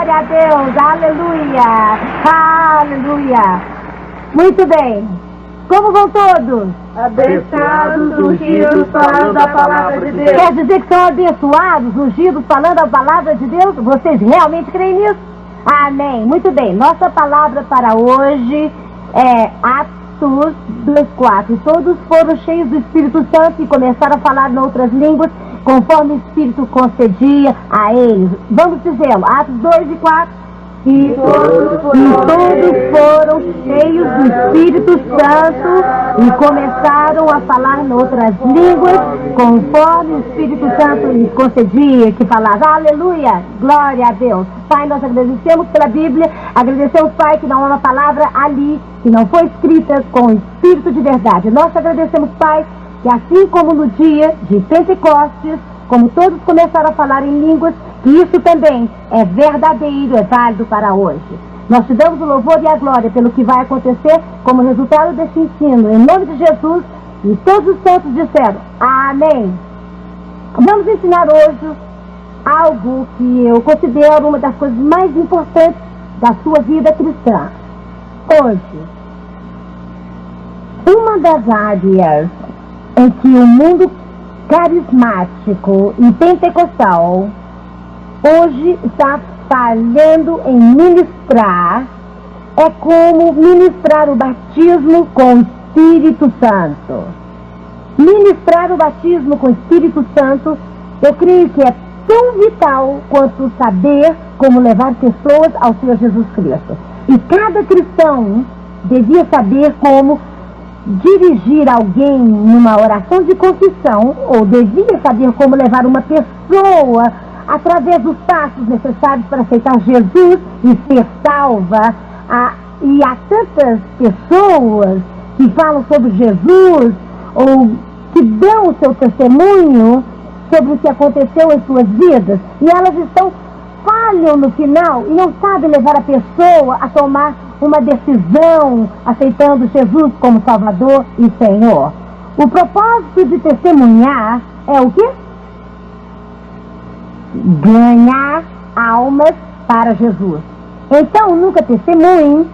Glória a Deus, aleluia, aleluia. Muito bem, como vão todos? Abençoados, ungidos, falando a palavra de Deus. Quer dizer que são abençoados, ungidos, falando a palavra de Deus? Vocês realmente creem nisso? Amém. Muito bem, nossa palavra para hoje é Atos 2:4. Todos foram cheios do Espírito Santo e começaram a falar em outras línguas, conforme o Espírito concedia a eles. Vamos dizê-lo, Atos 2:4. E todos foram cheios do Espírito Santo e começaram a falar em outras línguas, conforme o Espírito Santo lhes concedia que falasse. Aleluia! Glória a Deus! Pai, nós agradecemos pela Bíblia, agradecemos, Pai, que não há uma palavra ali que não foi escrita com o Espírito de verdade. Nós agradecemos, Pai, que assim como no dia de Pentecostes, como todos começaram a falar em línguas, que isso também é verdadeiro, é válido para hoje. Nós te damos o louvor e a glória pelo que vai acontecer como resultado desse ensino. Em nome de Jesus, e todos os santos disseram, amém. Vamos ensinar hoje algo que eu considero uma das coisas mais importantes da sua vida cristã. Hoje, uma das áreas em que o mundo carismático e pentecostal hoje está falhando em ministrar é como ministrar o batismo com o Espírito Santo. Ministrar o batismo com o Espírito Santo, eu creio que é tão vital quanto saber como levar pessoas ao Senhor Jesus Cristo. E cada cristão devia saber como dirigir alguém numa oração de confissão, ou devia saber como levar uma pessoa através dos passos necessários para aceitar Jesus e ser salva. E há tantas pessoas que falam sobre Jesus, ou que dão o seu testemunho sobre o que aconteceu em suas vidas, e elas falham no final e não sabem levar a pessoa a tomar uma decisão aceitando Jesus como Salvador e Senhor. O propósito de testemunhar é o quê? Ganhar almas para Jesus. Então, nunca testemunhe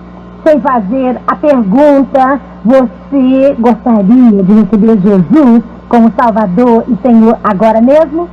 sem fazer a pergunta: você gostaria de receber Jesus como Salvador e Senhor agora mesmo?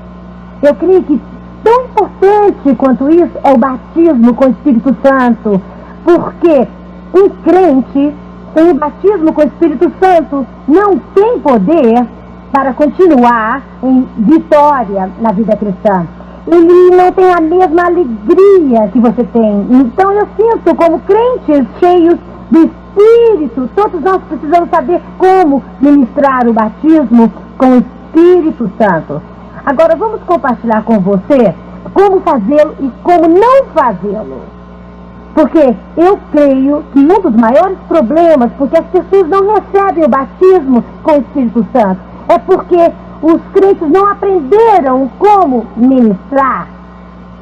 Eu creio que tão importante quanto isso é o batismo com o Espírito Santo, porque um crente sem o batismo com o Espírito Santo não tem poder para continuar em vitória na vida cristã. Ele não tem a mesma alegria que você tem. Então eu sinto, como crentes cheios do Espírito, todos nós precisamos saber como ministrar o batismo com o Espírito Santo. Agora vamos compartilhar com você como fazê-lo e como não fazê-lo. Porque eu creio que um dos maiores problemas, porque as pessoas não recebem o batismo com o Espírito Santo, é porque os crentes não aprenderam como ministrar.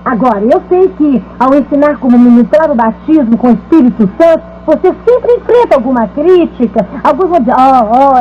Agora, eu sei que ao ensinar como ministrar o batismo com o Espírito Santo, você sempre enfrenta alguma crítica. Alguns vão dizer,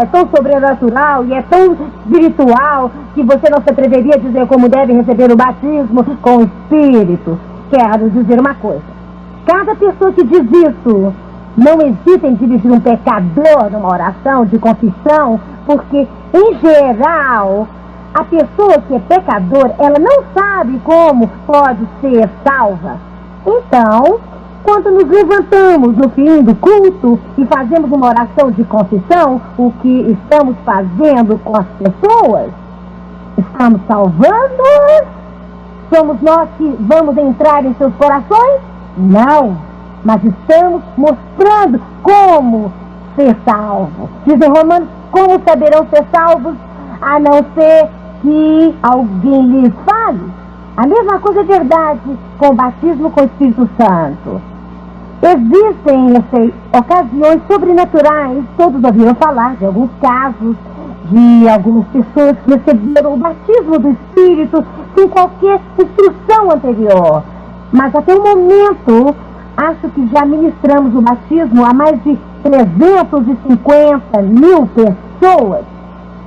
é tão sobrenatural e é tão espiritual que você não se atreveria a dizer como deve receber o batismo com o Espírito. Quero dizer uma coisa. Cada pessoa que diz isso, não hesita em dirigir um pecador numa oração de confissão, porque, em geral, a pessoa que é pecador, ela não sabe como pode ser salva. Então, quando nos levantamos no fim do culto e fazemos uma oração de confissão, o que estamos fazendo com as pessoas? Estamos salvando-as? Somos nós que vamos entrar em seus corações? Não, mas estamos mostrando como ser salvo. Dizem Romanos, como saberão ser salvos a não ser que alguém lhes fale? A mesma coisa é verdade com o batismo com o Espírito Santo. Existem ocasiões sobrenaturais, todos ouviram falar de alguns casos de algumas pessoas que receberam o batismo do Espírito sem qualquer instrução anterior. Mas até o momento, acho que já ministramos o batismo a mais de 350 mil pessoas.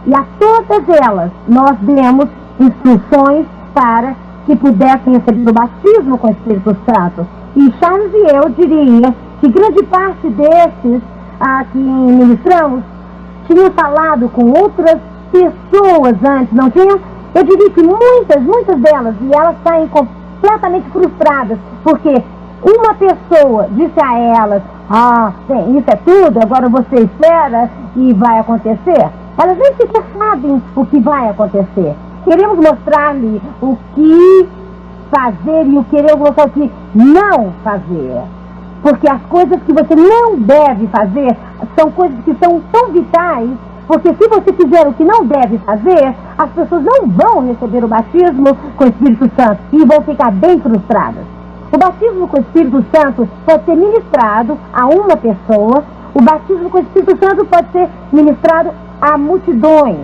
E a todas elas nós demos instruções para que pudessem receber o batismo com o Espírito Santo. E Charles e eu diria que grande parte desses que ministramos tinham falado com outras pessoas antes, não tinham? Eu diria que muitas delas, e elas saem completamente frustradas, porque uma pessoa disse a elas: bem, isso é tudo, agora você espera e vai acontecer. Elas nem sequer sabem o que vai acontecer. Queremos mostrar-lhe o que fazer e queremos mostrar o que não fazer. Porque as coisas que você não deve fazer são coisas que são tão vitais, porque se você fizer o que não deve fazer, as pessoas não vão receber o batismo com o Espírito Santo e vão ficar bem frustradas. O batismo com o Espírito Santo pode ser ministrado a uma pessoa, o batismo com o Espírito Santo pode ser ministrado a multidões.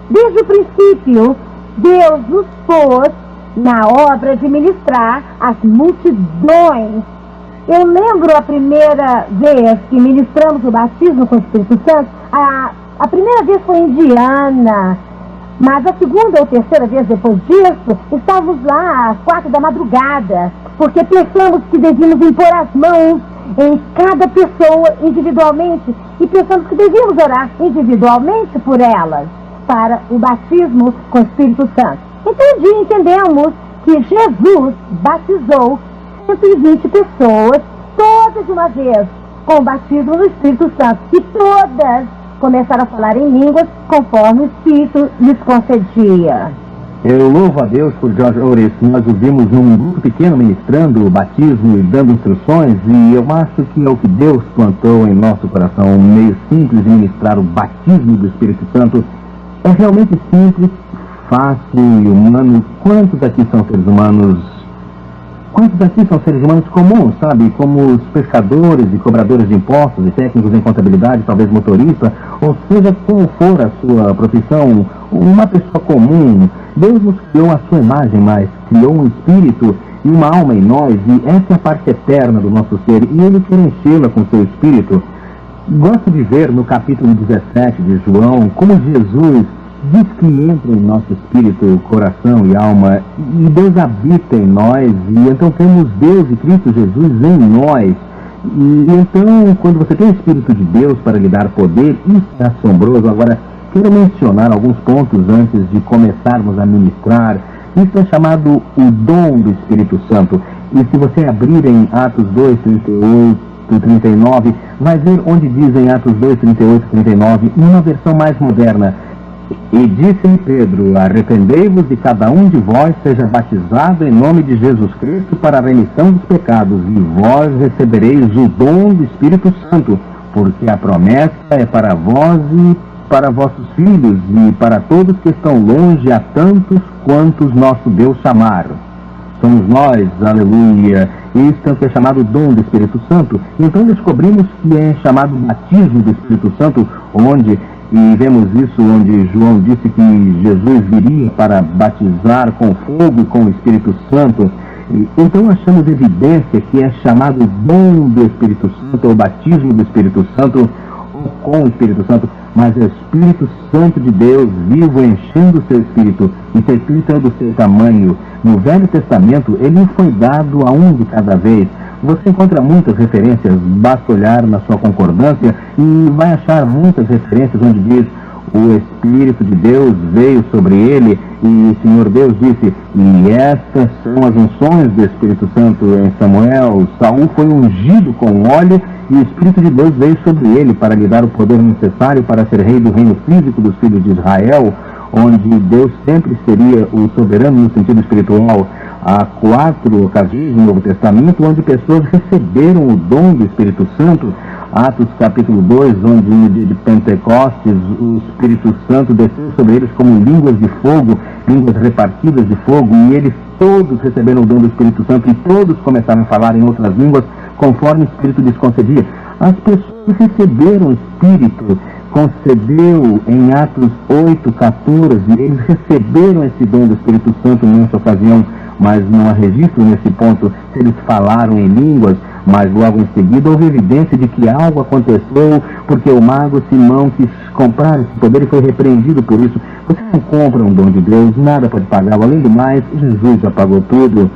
Desde o princípio, Deus nos pôs na obra de ministrar as multidões. Eu lembro a primeira vez que ministramos o batismo com o Espírito Santo, a primeira vez foi em Indiana, mas a segunda ou terceira vez depois disso, estávamos lá às 4 da madrugada, porque pensamos que devíamos impor as mãos em cada pessoa individualmente e pensamos que devíamos orar individualmente por elas para o batismo com o Espírito Santo. Então um dia entendemos que Jesus batizou 120 pessoas, todas de uma vez, com o batismo no Espírito Santo, e todas começaram a falar em línguas conforme o Espírito lhes concedia. Eu louvo a Deus por George Otis. Nós o vimos num grupo pequeno ministrando o batismo e dando instruções, e eu acho que é o que Deus plantou em nosso coração, um meio simples de ministrar o batismo do Espírito Santo. É realmente simples, fácil e humano. Quantos aqui são seres humanos? Quantos aqui são seres humanos comuns, sabe? Como os pescadores e cobradores de impostos e técnicos em contabilidade, talvez motorista, ou seja, como for a sua profissão, uma pessoa comum. Deus nos criou a sua imagem, mas criou um espírito e uma alma em nós, e essa é a parte eterna do nosso ser, e Ele quer enchê-la com seu espírito. Gosto de ver no capítulo 17 de João como Jesus diz que entra em nosso espírito, coração e alma, e Deus habita em nós, e então temos Deus e Cristo Jesus em nós. E então, quando você tem o Espírito de Deus para lhe dar poder, isso é assombroso. Agora, quero mencionar alguns pontos antes de começarmos a ministrar. Isso é chamado o dom do Espírito Santo. E se você abrir em Atos 2, 38, 39, vai ver onde diz em Atos 2, 38 e 39, numa versão mais moderna: e disse-lhe Pedro: arrependei-vos e cada um de vós seja batizado em nome de Jesus Cristo para a remissão dos pecados, e vós recebereis o dom do Espírito Santo, porque a promessa é para vós e para vossos filhos e para todos que estão longe, a tantos quantos nosso Deus chamar. Somos nós, aleluia. Isso é chamado dom do Espírito Santo. Então descobrimos que é chamado batismo do Espírito Santo, onde, e vemos isso onde João disse que Jesus viria para batizar com fogo e com o Espírito Santo. E, então achamos evidência que é chamado dom do Espírito Santo, ou batismo do Espírito Santo, ou com o Espírito Santo, mas é o Espírito Santo de Deus vivo enchendo o seu Espírito, e seu Espírito é do seu tamanho. No Velho Testamento, ele foi dado a um de cada vez. Você encontra muitas referências, basta olhar na sua concordância e vai achar muitas referências onde diz: o Espírito de Deus veio sobre ele, e o Senhor Deus disse, e estas são as unções do Espírito Santo em Samuel. Saul foi ungido com óleo, e o Espírito de Deus veio sobre ele para lhe dar o poder necessário para ser rei do reino físico dos filhos de Israel, onde Deus sempre seria o soberano no sentido espiritual. Há 4 ocasiões no Novo Testamento onde pessoas receberam o dom do Espírito Santo. Atos capítulo 2, onde no dia de Pentecostes o Espírito Santo desceu sobre eles como línguas de fogo, línguas repartidas de fogo, e eles todos receberam o dom do Espírito Santo e todos começaram a falar em outras línguas conforme o Espírito lhes concedia. As pessoas receberam o Espírito, concedeu em Atos 8, 14, eles receberam esse dom do Espírito Santo nessa ocasião, mas não há registro nesse ponto se eles falaram em línguas, mas logo em seguida houve evidência de que algo aconteceu, porque o mago Simão quis comprar esse poder e foi repreendido por isso. Você não compra um dom de Deus, nada pode pagá-lo. Além do mais, Jesus já pagou tudo.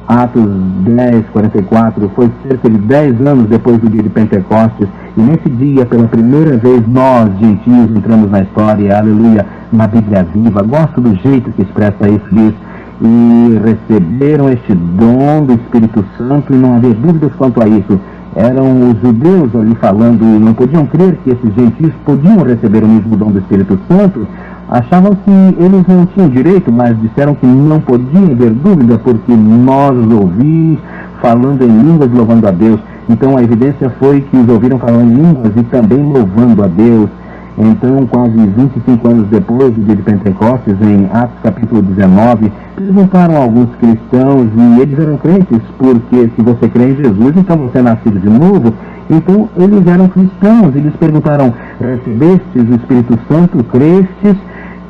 Atos 10, 44, foi cerca de 10 anos depois do dia de Pentecostes, e nesse dia, pela primeira vez, nós, gentios, entramos na história, aleluia, na Bíblia Viva. Gosto do jeito que expressa isso, diz, e receberam este dom do Espírito Santo, e não havia dúvidas quanto a isso. Eram os judeus ali falando, e não podiam crer que esses gentios podiam receber o mesmo dom do Espírito Santo. Achavam que eles não tinham direito, mas disseram que não podia haver dúvida, porque nós os ouvimos falando em línguas louvando a Deus. Então a evidência foi que os ouviram falando em línguas e também louvando a Deus. Então, quase 25 anos depois do dia de Pentecostes, em Atos capítulo 19, perguntaram a alguns cristãos, e eles eram crentes, porque se você crê em Jesus, então você é nascido de novo. Então eles eram cristãos, eles perguntaram, recebestes o Espírito Santo, crestes?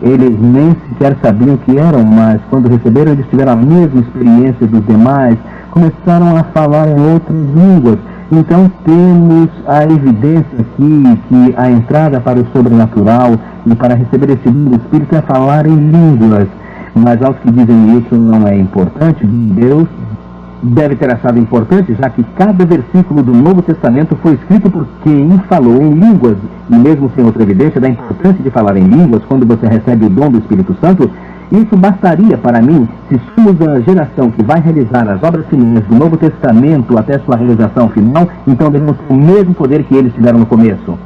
Eles nem sequer sabiam o que eram, mas quando receberam, eles tiveram a mesma experiência dos demais, começaram a falar em outras línguas. Então temos a evidência aqui que a entrada para o sobrenatural e para receber esse dom do Espírito é falar em línguas. Mas aos que dizem isso não é importante, Deus deve ter achado importante, já que cada versículo do Novo Testamento foi escrito por quem falou em línguas. E mesmo sem outra evidência da importância de falar em línguas, quando você recebe o dom do Espírito Santo, isso bastaria para mim. Se somos a geração que vai realizar as obras finais do Novo Testamento até sua realização final, então devemos ter o mesmo poder que eles tiveram no começo.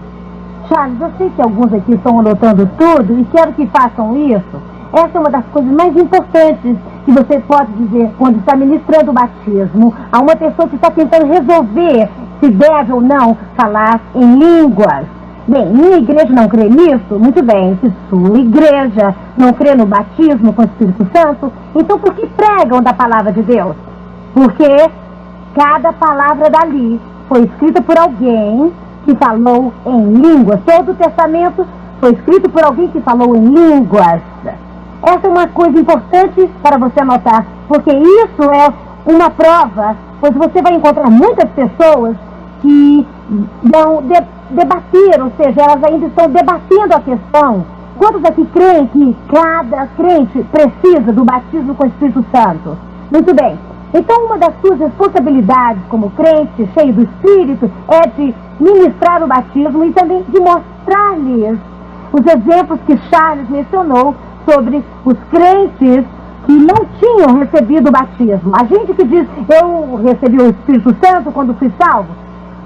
Charles, eu sei que alguns aqui estão anotando tudo e quero que façam isso. Essa é uma das coisas mais importantes que você pode dizer quando está ministrando o batismo a uma pessoa que está tentando resolver se deve ou não falar em línguas. Bem, minha igreja não crê nisso? Muito bem. Se sua igreja não crê no batismo com o Espírito Santo, então por que pregam da palavra de Deus? Porque cada palavra dali foi escrita por alguém que falou em línguas. Todo o Testamento foi escrito por alguém que falou em línguas. Essa é uma coisa importante para você anotar, porque isso é uma prova, pois você vai encontrar muitas pessoas que vão debater, ou seja, elas ainda estão debatendo a questão. Quantos aqui creem que cada crente precisa do batismo com o Espírito Santo? Muito bem. Então, uma das suas responsabilidades como crente, cheio do Espírito, é de ministrar o batismo e também de mostrar-lhes os exemplos que Charles mencionou sobre os crentes que não tinham recebido o batismo. A gente que diz, eu recebi o Espírito Santo quando fui salvo.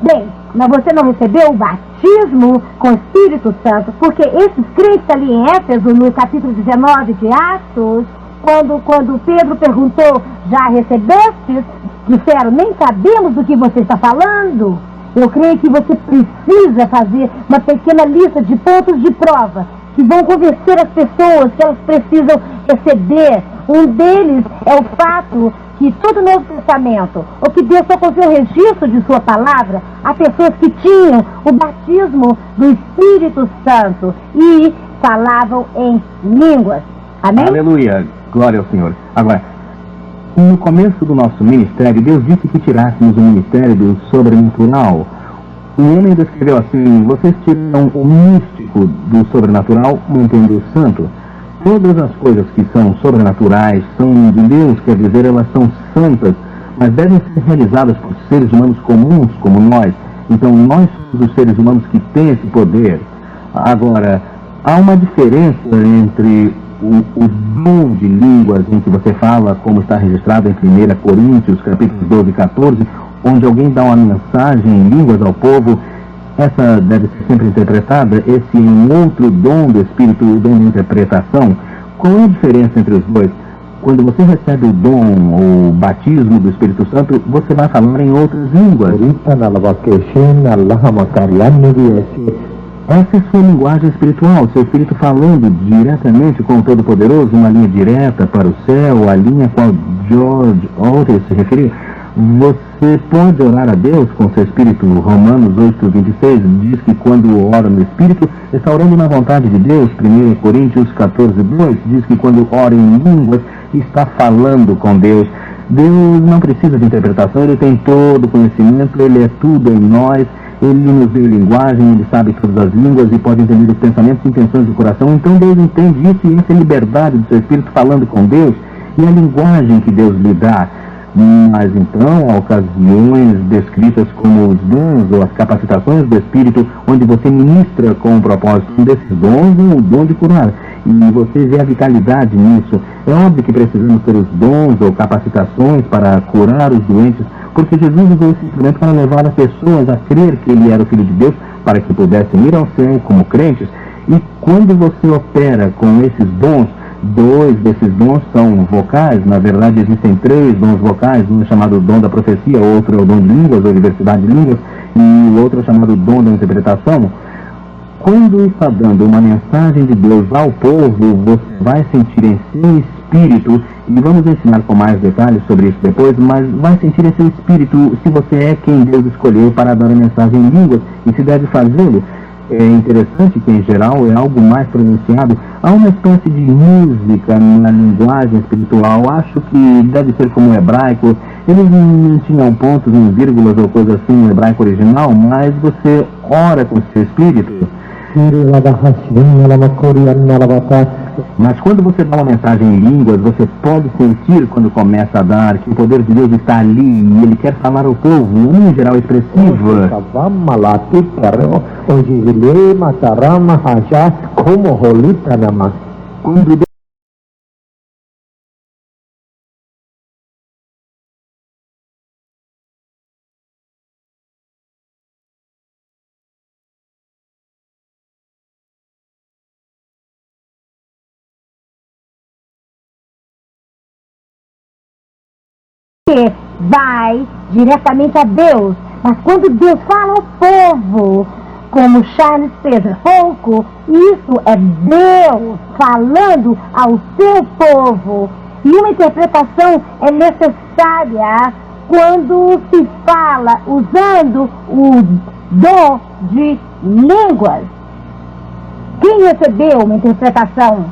Bem, mas você não recebeu o batismo com o Espírito Santo, porque esses crentes ali em Éfeso, no capítulo 19 de Atos, quando Pedro perguntou, já recebestes? Disseram, nem sabemos do que você está falando. Eu creio que você precisa fazer uma pequena lista de pontos de prova que vão convencer as pessoas que elas precisam receber. Um deles é o fato que todo o Novo Testamento, ou que Deus só fazia o registro de sua palavra a pessoas que tinham o batismo do Espírito Santo e falavam em línguas. Amém? Aleluia, glória ao Senhor. Agora, no começo do nosso ministério, Deus disse que tirássemos o ministério do sobrenatural. O homem descreveu assim, vocês tiram o místico do sobrenatural, mantendo o santo. Todas as coisas que são sobrenaturais são de Deus, quer dizer, elas são santas, mas devem ser realizadas por seres humanos comuns como nós. Então nós somos os seres humanos que têm esse poder. Agora, há uma diferença entre o dom de línguas em que você fala, como está registrado em 1 Coríntios, capítulos 12 e 14, onde alguém dá uma mensagem em línguas ao povo. Essa deve ser sempre interpretada. Esse é um outro dom do Espírito, o dom de interpretação. Qual é a diferença entre os dois? Quando você recebe o dom, o batismo do Espírito Santo, você vai falar em outras línguas. Essa é a sua linguagem espiritual, seu espírito falando diretamente com o Todo-Poderoso, uma linha direta para o céu, a linha a qual George Orwell se referiu. Você pode orar a Deus com seu espírito. Romanos 8:26 diz que quando ora no espírito, está orando na vontade de Deus. 1 Coríntios 14:2 diz que quando ora em línguas, está falando com Deus. Deus não precisa de interpretação, Ele tem todo o conhecimento, Ele é tudo em nós, Ele nos deu linguagem, Ele sabe todas as línguas e pode entender os pensamentos e intenções do coração. Então Deus entende isso e essa é a liberdade do seu Espírito falando com Deus e a linguagem que Deus lhe dá. Mas então, há ocasiões descritas como os dons ou as capacitações do Espírito, onde você ministra com o propósito desses dons o dom de curar. E você vê a vitalidade nisso. É óbvio que precisamos ter os dons ou capacitações para curar os doentes, porque Jesus usou esse instrumento para levar as pessoas a crer que Ele era o Filho de Deus, para que pudessem ir ao céu como crentes. E quando você opera com esses dons, 2 desses dons são vocais. Na verdade existem 3 dons vocais, um é chamado dom da profecia, outro é o dom de línguas, ou diversidade de línguas, e o outro é chamado dom da interpretação. Quando está dando uma mensagem de Deus ao povo, você vai sentir em seu espírito, e vamos ensinar com mais detalhes sobre isso depois, mas vai sentir em seu espírito se você é quem Deus escolheu para dar a mensagem em línguas, e se deve fazê-lo. É interessante que, em geral, é algo mais pronunciado. Há uma espécie de música na linguagem espiritual. Acho que deve ser como o hebraico. Eles não tinham pontos, nem vírgulas ou coisa assim no hebraico original, mas você ora com o seu espírito. Mas quando você dá uma mensagem em línguas, você pode sentir quando começa a dar que o poder de Deus está ali e Ele quer falar ao povo, em geral expressiva. Quando que vai diretamente a Deus, mas quando Deus fala ao povo, como Charles Peter Folco, isso é Deus falando ao seu povo. E uma interpretação é necessária quando se fala usando o dom de línguas. Quem recebeu uma interpretação?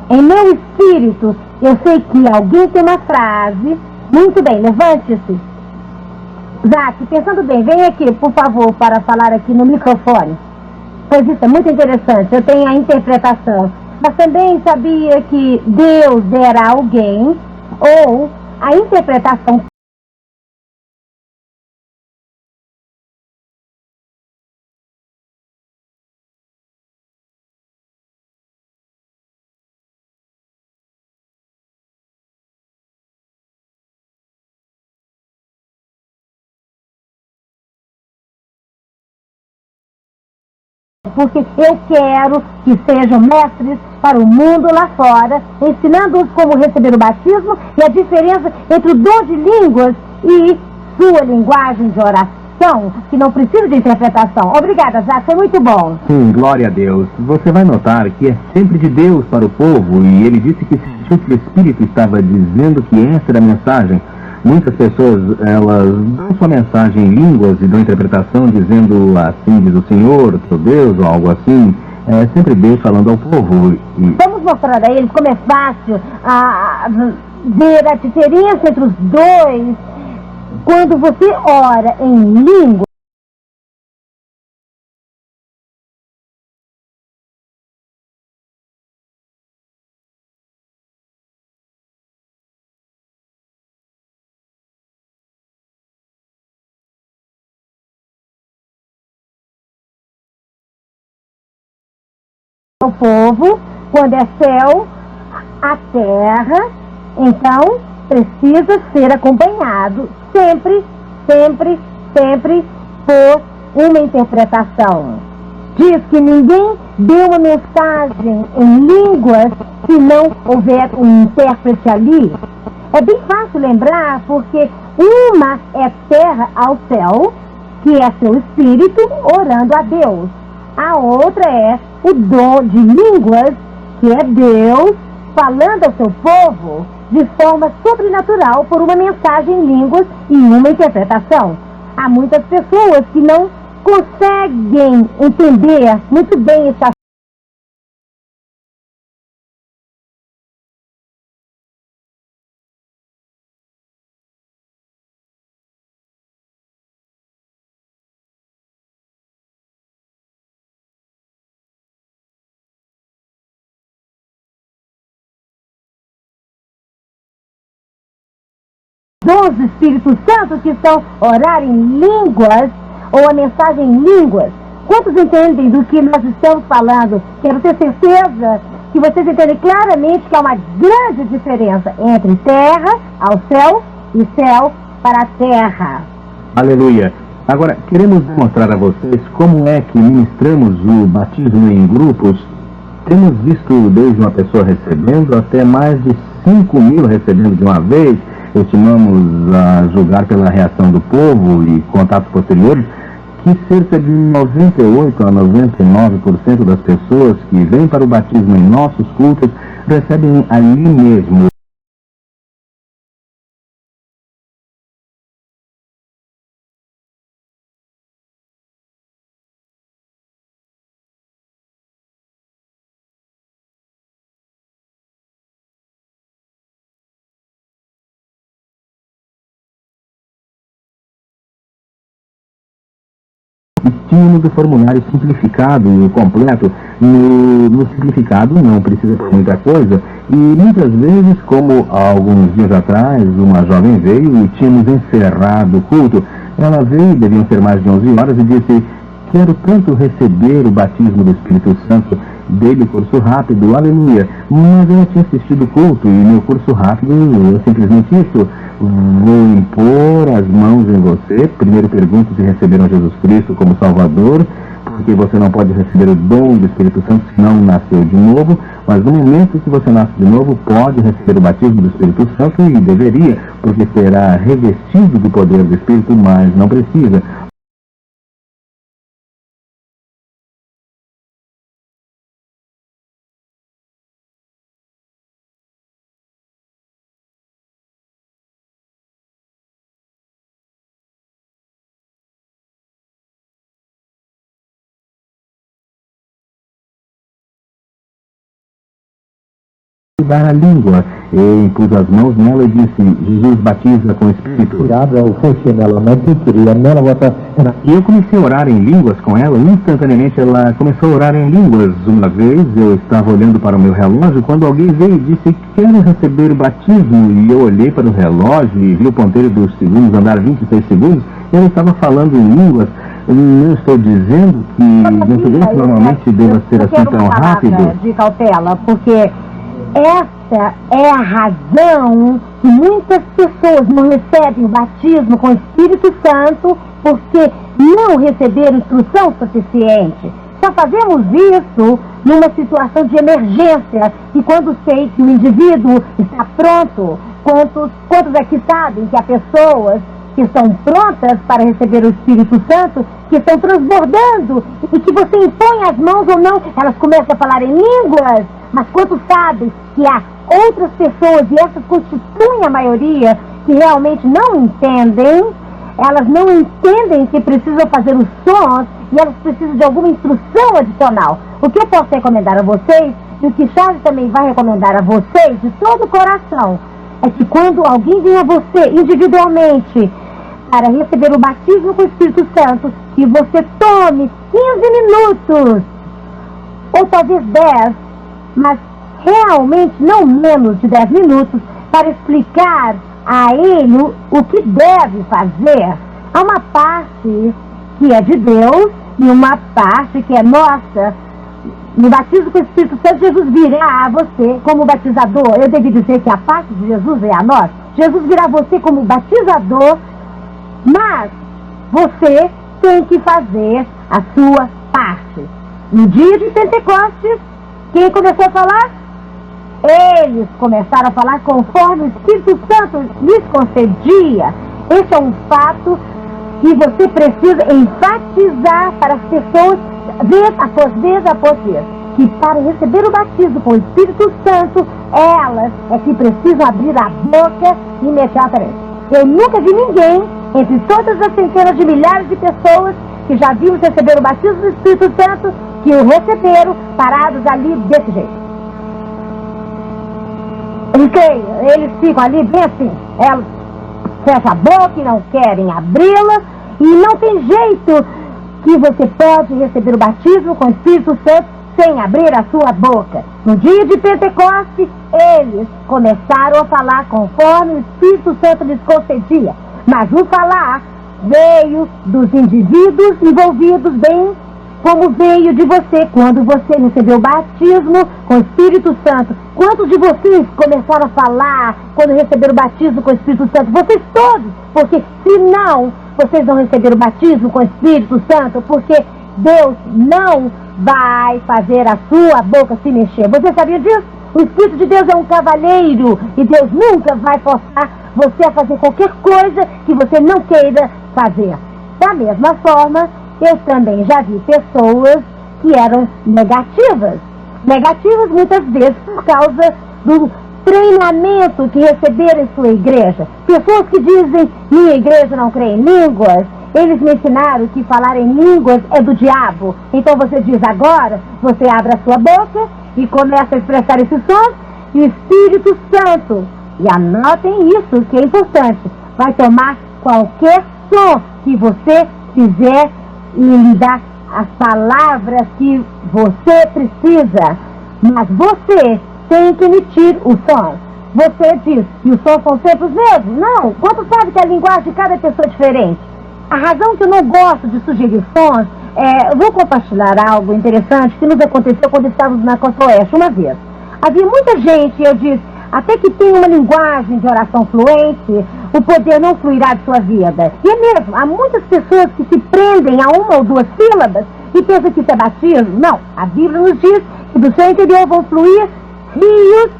Em meu espírito, eu sei que alguém tem uma frase. Muito bem, levante-se. Zac, pensando bem, vem aqui, por favor, para falar aqui no microfone. Pois isso é muito interessante, eu tenho a interpretação. Mas também sabia que Deus dera a alguém, ou a interpretação porque eu quero que sejam mestres para o mundo lá fora, ensinando-os como receber o batismo e a diferença entre o dom de línguas e sua linguagem de oração, que não precisa de interpretação. Obrigada, Zac, foi muito bom. Sim, glória a Deus. Você vai notar que é sempre de Deus para o povo, e ele disse que sentiu que o Espírito estava dizendo que essa era a mensagem. Muitas pessoas, elas dão sua mensagem em línguas e dão interpretação dizendo assim diz o Senhor, teu Deus, ou algo assim. É sempre Deus falando ao povo. Vamos mostrar a eles como é fácil ver a diferença entre os dois. Quando você ora em língua, o povo, quando é céu, a terra, então precisa ser acompanhado sempre, sempre, sempre por uma interpretação. Diz que ninguém deu uma mensagem em línguas se não houver um intérprete ali. É bem fácil lembrar, porque uma é terra ao céu, que é seu espírito orando a Deus. A outra é o dom de línguas, que é Deus falando ao seu povo de forma sobrenatural por uma mensagem em línguas e uma interpretação. Há muitas pessoas que não conseguem entender muito bem esse dons do Espírito Santo, que são orar em línguas ou a mensagem em línguas. Quantos entendem do que nós estamos falando? Quero ter certeza que vocês entendem claramente que há uma grande diferença entre terra ao céu e céu para a terra. Aleluia. Agora, queremos demonstrar a vocês como é que ministramos o batismo em grupos. Temos visto desde uma pessoa recebendo até mais de 5.000 recebendo de uma vez. Estimamos, a julgar pela reação do povo e contatos posteriores, que cerca de 98 a 99% das pessoas que vêm para o batismo em nossos cultos recebem ali mesmo. Tínhamos o formulário simplificado e completo. No simplificado não precisa por muita coisa, e muitas vezes, como há alguns dias atrás, uma jovem veio e tínhamos encerrado o culto. Ela veio, deviam ser mais de 11 horas, e disse: quero tanto receber o batismo do Espírito Santo. Dei-lhe o curso rápido, aleluia. Mas eu tinha assistido o culto, e meu curso rápido é simplesmente isso: vou impor as mãos em você. Primeiro pergunto se receberam Jesus Cristo como Salvador, porque você não pode receber o dom do Espírito Santo se não nasceu de novo. Mas no momento que você nasce de novo, pode receber o batismo do Espírito Santo, e deveria, porque será revestido do poder do Espírito, mas não precisa. Dar a língua, e impus as mãos nela e disse: Jesus batiza com o Espírito. E eu comecei a orar em línguas com ela. Instantaneamente ela começou a orar em línguas. Uma vez eu estava olhando para o meu relógio quando alguém veio e disse: quero receber o batismo. E eu olhei para o relógio e vi o ponteiro dos segundos andar 26 segundos. E ela estava falando em línguas. Não estou dizendo que normalmente deva ser assim tão rápido. De cautela, porque essa é a razão que muitas pessoas não recebem o batismo com o Espírito Santo, porque não receberam instrução suficiente. Só fazemos isso numa situação de emergência, e quando sei que o indivíduo está pronto. Quantos aqui sabem que há pessoas que estão prontas para receber o Espírito Santo, que estão transbordando, e que você impõe as mãos ou não, elas começam a falar em línguas? Mas quantos sabem que há outras pessoas, e essas constituem a maioria, que realmente não entendem? Elas não entendem que precisam fazer os sons, e elas precisam de alguma instrução adicional. O que eu posso recomendar a vocês, e o que Charles também vai recomendar a vocês de todo o coração, é que quando alguém vem a você individualmente para receber o batismo com o Espírito Santo, que você tome 15 minutos, ou talvez 10, mas realmente não menos de 10 minutos, para explicar a ele o que deve fazer. Há uma parte que é de Deus e uma parte que é nossa. No batismo com o Espírito Santo, Jesus virá a você como batizador. Eu devo dizer que a parte de Jesus é a nossa. Jesus virá a você como batizador, mas você tem que fazer a sua parte. No dia de Pentecostes, quem começou a falar? Eles começaram a falar conforme o Espírito Santo lhes concedia. Esse é um fato que você precisa enfatizar para as pessoas, vez após vez, que para receber o batismo com o Espírito Santo, elas é que precisam abrir a boca imediatamente. Eu nunca vi ninguém, entre todas as centenas de milhares de pessoas que já vimos receber o batismo do Espírito Santo, que o receberam parados ali desse jeito. Eles ficam ali bem assim, elas fecham a boca e não querem abri-la, e não tem jeito que você pode receber o batismo com o Espírito Santo sem abrir a sua boca. No dia de Pentecostes, eles começaram a falar conforme o Espírito Santo lhes concedia. Mas o falar veio dos indivíduos envolvidos, bem como veio de você quando você recebeu o batismo com o Espírito Santo. Quantos de vocês começaram a falar quando receberam o batismo com o Espírito Santo? Vocês todos, porque se não, vocês não receberam o batismo com o Espírito Santo, porque Deus não vai fazer a sua boca se mexer. Você sabia disso? O Espírito de Deus é um cavalheiro e Deus nunca vai forçar você a fazer qualquer coisa que você não queira fazer. Da mesma forma, eu também já vi pessoas que eram negativas. Negativas muitas vezes por causa do treinamento que receberam em sua igreja. Pessoas que dizem, minha igreja não crê em línguas. Eles me ensinaram que falar em línguas é do diabo. Então você diz agora, você abre a sua boca e começa a expressar esses sons, e o Espírito Santo, e anotem isso que é importante, vai tomar qualquer som que você fizer e lhe dar as palavras que você precisa. Mas você tem que emitir o som. Você diz, e os sons são sempre os mesmos? Não, quanto sabe que a linguagem de cada pessoa é diferente? A razão que eu não gosto de sugerir sons eu vou compartilhar algo interessante que nos aconteceu quando estávamos na Costa Oeste uma vez. Havia muita gente, e eu disse, até que tem uma linguagem de oração fluente, o poder não fluirá de sua vida. E é mesmo, há muitas pessoas que se prendem a uma ou duas sílabas e pensam que isso é batismo. Não, a Bíblia nos diz que do seu interior vão fluir rios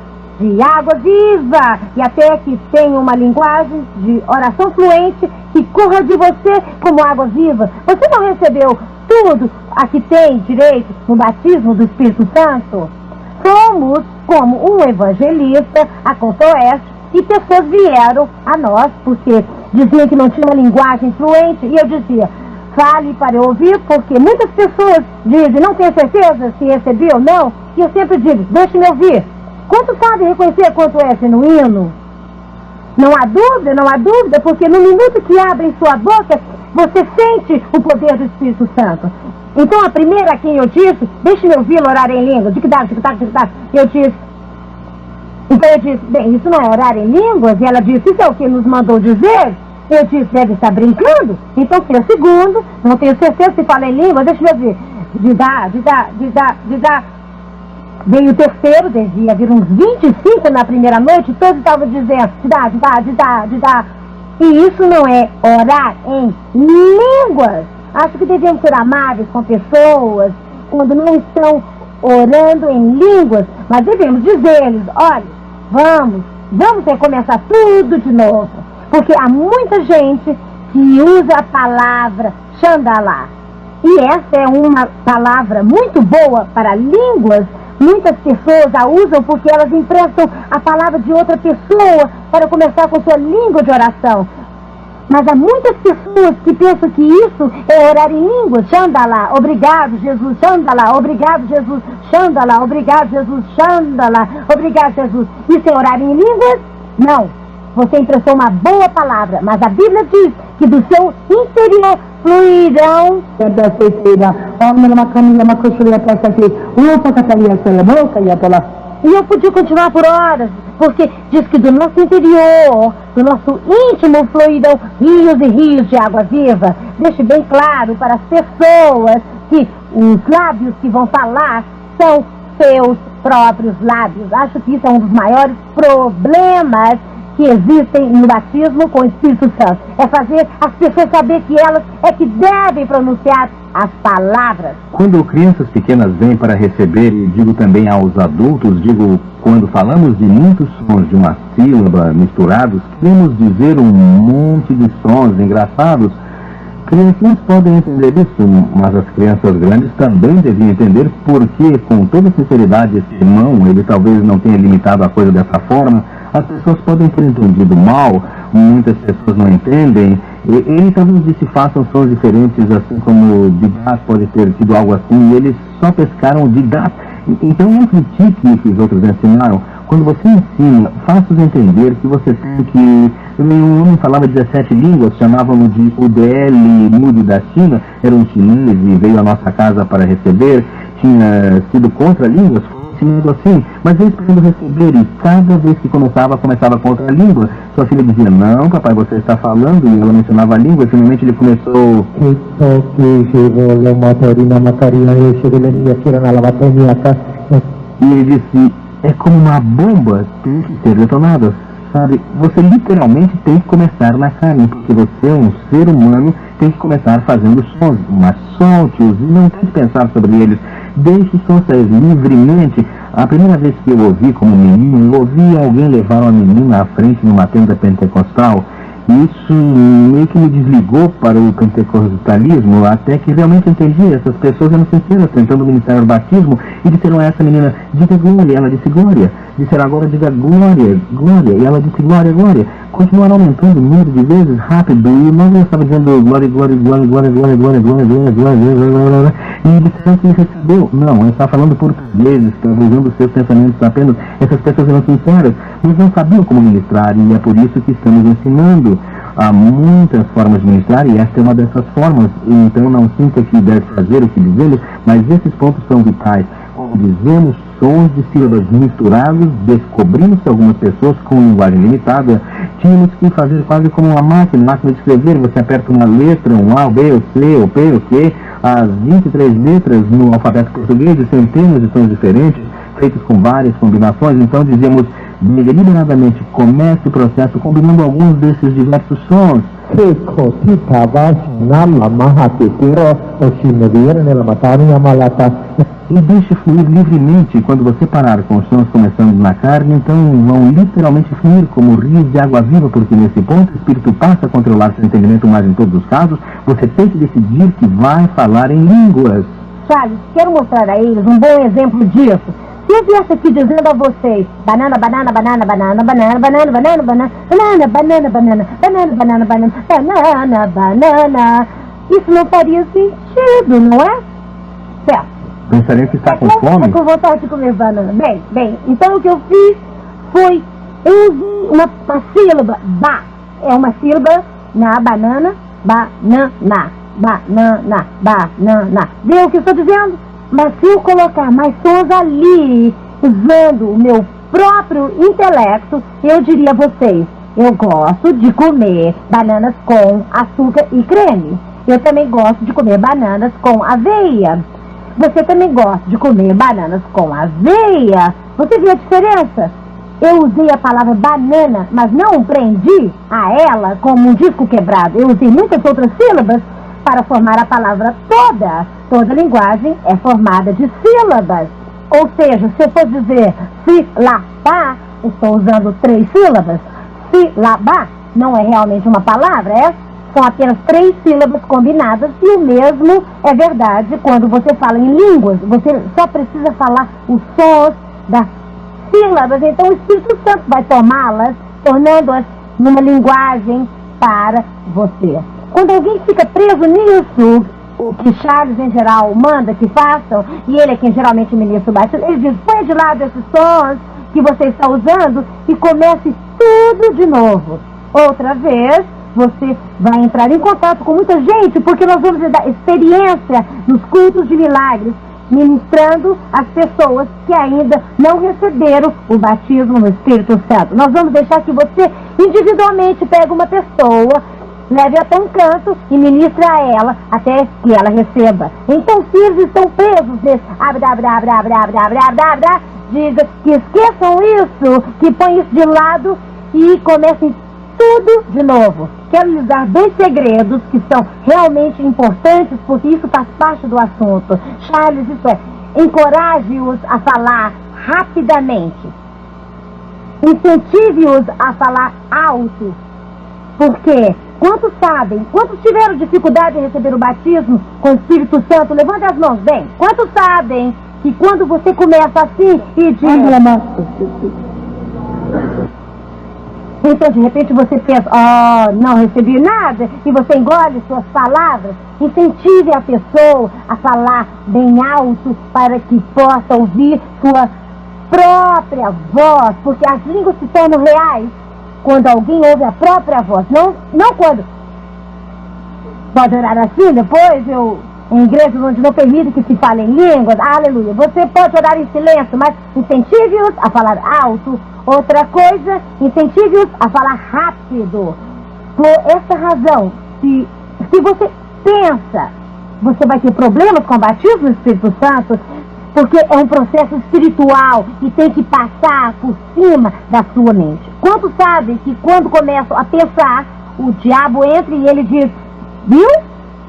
de água viva, e até que tenha uma linguagem de oração fluente que corra de você como água viva. Você não recebeu tudo a que tem direito no batismo do Espírito Santo? Somos como um evangelista a Costa Oeste, e pessoas vieram a nós porque diziam que não tinha uma linguagem fluente, e eu dizia, fale para eu ouvir, porque muitas pessoas dizem, não tenho certeza se recebi ou não, e eu sempre digo, deixe-me ouvir. Quanto sabe reconhecer quanto é genuíno? Não há dúvida, porque no minuto que abre sua boca, você sente o poder do Espírito Santo. Então a primeira a quem eu disse, deixe-me ouvi-lo orar em línguas, eu disse, então eu disse, bem, isso não é orar em línguas? E ela disse, isso é o que nos mandou dizer? Eu disse, deve estar brincando? Então foi o segundo, não tenho certeza se fala em língua, deixa eu ver. Veio o terceiro, devia vir uns 25 na primeira noite, todos estavam dizendo, E isso não é orar em línguas. Acho que devemos ser amáveis com pessoas quando não estão orando em línguas, mas devemos dizer-lhes, olha, vamos recomeçar tudo de novo. Porque há muita gente que usa a palavra xandalá. E essa é uma palavra muito boa para línguas. Muitas pessoas a usam porque elas emprestam a palavra de outra pessoa para começar com sua língua de oração. Mas há muitas pessoas que pensam que isso é orar em línguas. Xandalá, obrigado Jesus, xandalá, obrigado Jesus, xandalá, obrigado Jesus, xandalá, obrigado Jesus. Isso é orar em línguas? Não. Você emprestou uma boa palavra, mas a Bíblia diz que do seu interior fluirão. E eu podia continuar por horas, porque diz que do nosso interior, do nosso íntimo fluirão rios e rios de água viva. Deixe bem claro para as pessoas que os lábios que vão falar são seus próprios lábios. Acho que isso é um dos maiores problemas que existem no batismo com o Espírito Santo. É fazer as pessoas saber que elas é que devem pronunciar as palavras. Quando crianças pequenas vêm para receber, e digo também aos adultos, quando falamos de muitos sons de uma sílaba misturados, queremos dizer um monte de sons engraçados. Crianças podem entender isso, mas as crianças grandes também deviam entender, porque, com toda sinceridade, esse irmão, ele talvez não tenha limitado a coisa dessa forma. As pessoas podem ter entendido mal, muitas pessoas não entendem. Ele talvez disse façam sons diferentes, assim como Didat pode ter sido algo assim, e eles só pescaram Didat. Então não critique o que os outros ensinaram. Quando você ensina, faça-os entender que você tem que... Um homem falava 17 línguas, chamavam-no de UDL Mudi da China, era um chinês e veio à nossa casa para receber, tinha sido contra línguas, ensinando assim, mas ele esperando receber, e cada vez que começava com outra língua, sua filha dizia, não, papai, você está falando, e ela mencionava a língua, e finalmente ele começou, e ele disse, é como uma bomba, tem que ser detonada, sabe? Você literalmente tem que começar na carne, porque você é um ser humano, tem que começar fazendo sons, mas solte-os, e não tente pensar sobre eles. Deixe os sons sair livremente. A primeira vez que eu ouvi como menino, eu ouvi alguém levar uma menina à frente numa tenda pentecostal. Isso meio que me desligou para o pentecostalismo, até que realmente entendi. Essas pessoas eram sinceras, tentando ministrar o batismo, e disseram a essa menina, diga glória. Ela disse glória. Disseram agora, diga glória, glória. E ela disse glória, glória. Continuaram aumentando o número de vezes rápido, e nós estava dizendo glória, glória, glória, glória, glória, glória, glória, glória, glória, glória, glória. E disseram que ele recebeu. Não, ele está falando português, estava usando os seus pensamentos apenas. Essas pessoas eram sinceras, mas não sabiam como ministrar, e é por isso que estamos ensinando. Há muitas formas de ministrar, e esta é uma dessas formas. Então não sinta que deve fazer o que dizer, mas esses pontos são vitais. Como dizemos, sons de sílabas misturados, descobrimos-se algumas pessoas com linguagem limitada, tínhamos que fazer quase como uma máquina de escrever. Você aperta uma letra, um A, o B, o C, o P, o Q, as 23 letras no alfabeto português, e centenas de sons diferentes, feitos com várias combinações. Então dizemos deliberadamente, comece o processo combinando alguns desses diversos sons. E deixe fluir livremente. Quando você parar com os sons começando na carne, então vão literalmente fluir como rios de água viva, porque nesse ponto o Espírito passa a controlar seu entendimento, mas em todos os casos, você tem que decidir que vai falar em línguas. Charles, quero mostrar a eles um bom exemplo disso. Se eu viesse aqui dizendo a vocês, banana, banana, banana, banana, banana, banana, banana, banana, banana, banana, banana, banana, banana, banana, banana, banana, isso não faria sentido, não é? Certo. Pensaria que está com fome? Com vontade de comer banana. Bem, então o que eu fiz foi, eu usei uma sílaba, ba, é uma sílaba na banana, banana, banana, banana. Viu o que eu estou dizendo? Mas se eu colocar mais sons ali, usando o meu próprio intelecto, eu diria a vocês, eu gosto de comer bananas com açúcar e creme. Eu também gosto de comer bananas com aveia. Você também gosta de comer bananas com aveia? Você viu a diferença? Eu usei a palavra banana, mas não prendi a ela como um disco quebrado. Eu usei muitas outras sílabas para formar a palavra toda. Toda linguagem é formada de sílabas. Ou seja, se eu for dizer sílaba, estou usando 3 sílabas. Sílaba não é realmente uma palavra, são apenas 3 sílabas combinadas, e o mesmo é verdade quando você fala em línguas. Você só precisa falar os sons das sílabas, então o Espírito Santo vai tomá-las, tornando-as numa linguagem para você. Quando alguém fica preso nisso, o que Charles em geral manda que façam, e ele é quem geralmente ministra o batismo, ele diz, põe de lado esses sons que você está usando e comece tudo de novo. Outra vez, você vai entrar em contato com muita gente, porque nós vamos dar experiência nos cultos de milagres, ministrando as pessoas que ainda não receberam o batismo no Espírito Santo. Nós vamos deixar que você individualmente pegue uma pessoa, leve até um canto e ministre a ela até que ela receba. Então, se eles estão presos nesse diga que esqueçam isso, que põem isso de lado e comecem tudo de novo. Quero lhes dar 2 segredos que são realmente importantes, porque isso faz parte do assunto. Charles, isso é, encoraje-os a falar rapidamente. Incentive-os a falar alto. Porque quantos sabem, quantos tiveram dificuldade em receber o batismo com o Espírito Santo? Levante as mãos, bem. Quantos sabem que quando você começa assim e diz... Então, de repente, você pensa, não recebi nada, e você engole suas palavras. Incentive a pessoa a falar bem alto para que possa ouvir sua própria voz, porque as línguas se tornam reais quando alguém ouve a própria voz, não quando... Pode orar assim, depois eu em igrejas onde não permite que se fale em línguas, aleluia, você pode orar em silêncio, mas incentive-os a falar alto. Outra coisa, incentive-os a falar rápido. Por essa razão, se você pensa, você vai ter problemas com o batismo do Espírito Santo, porque é um processo espiritual e tem que passar por cima da sua mente. Quantos sabem que quando começam a pensar, o diabo entra e ele diz, viu?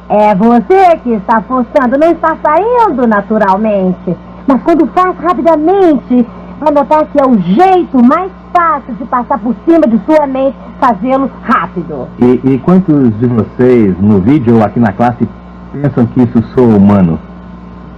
É você que está forçando, não está saindo naturalmente. Mas quando faz rapidamente, vai notar que é o jeito mais fácil de passar por cima de sua mente, fazê-lo rápido. E quantos de vocês, no vídeo ou aqui na classe, pensam que isso sou humano?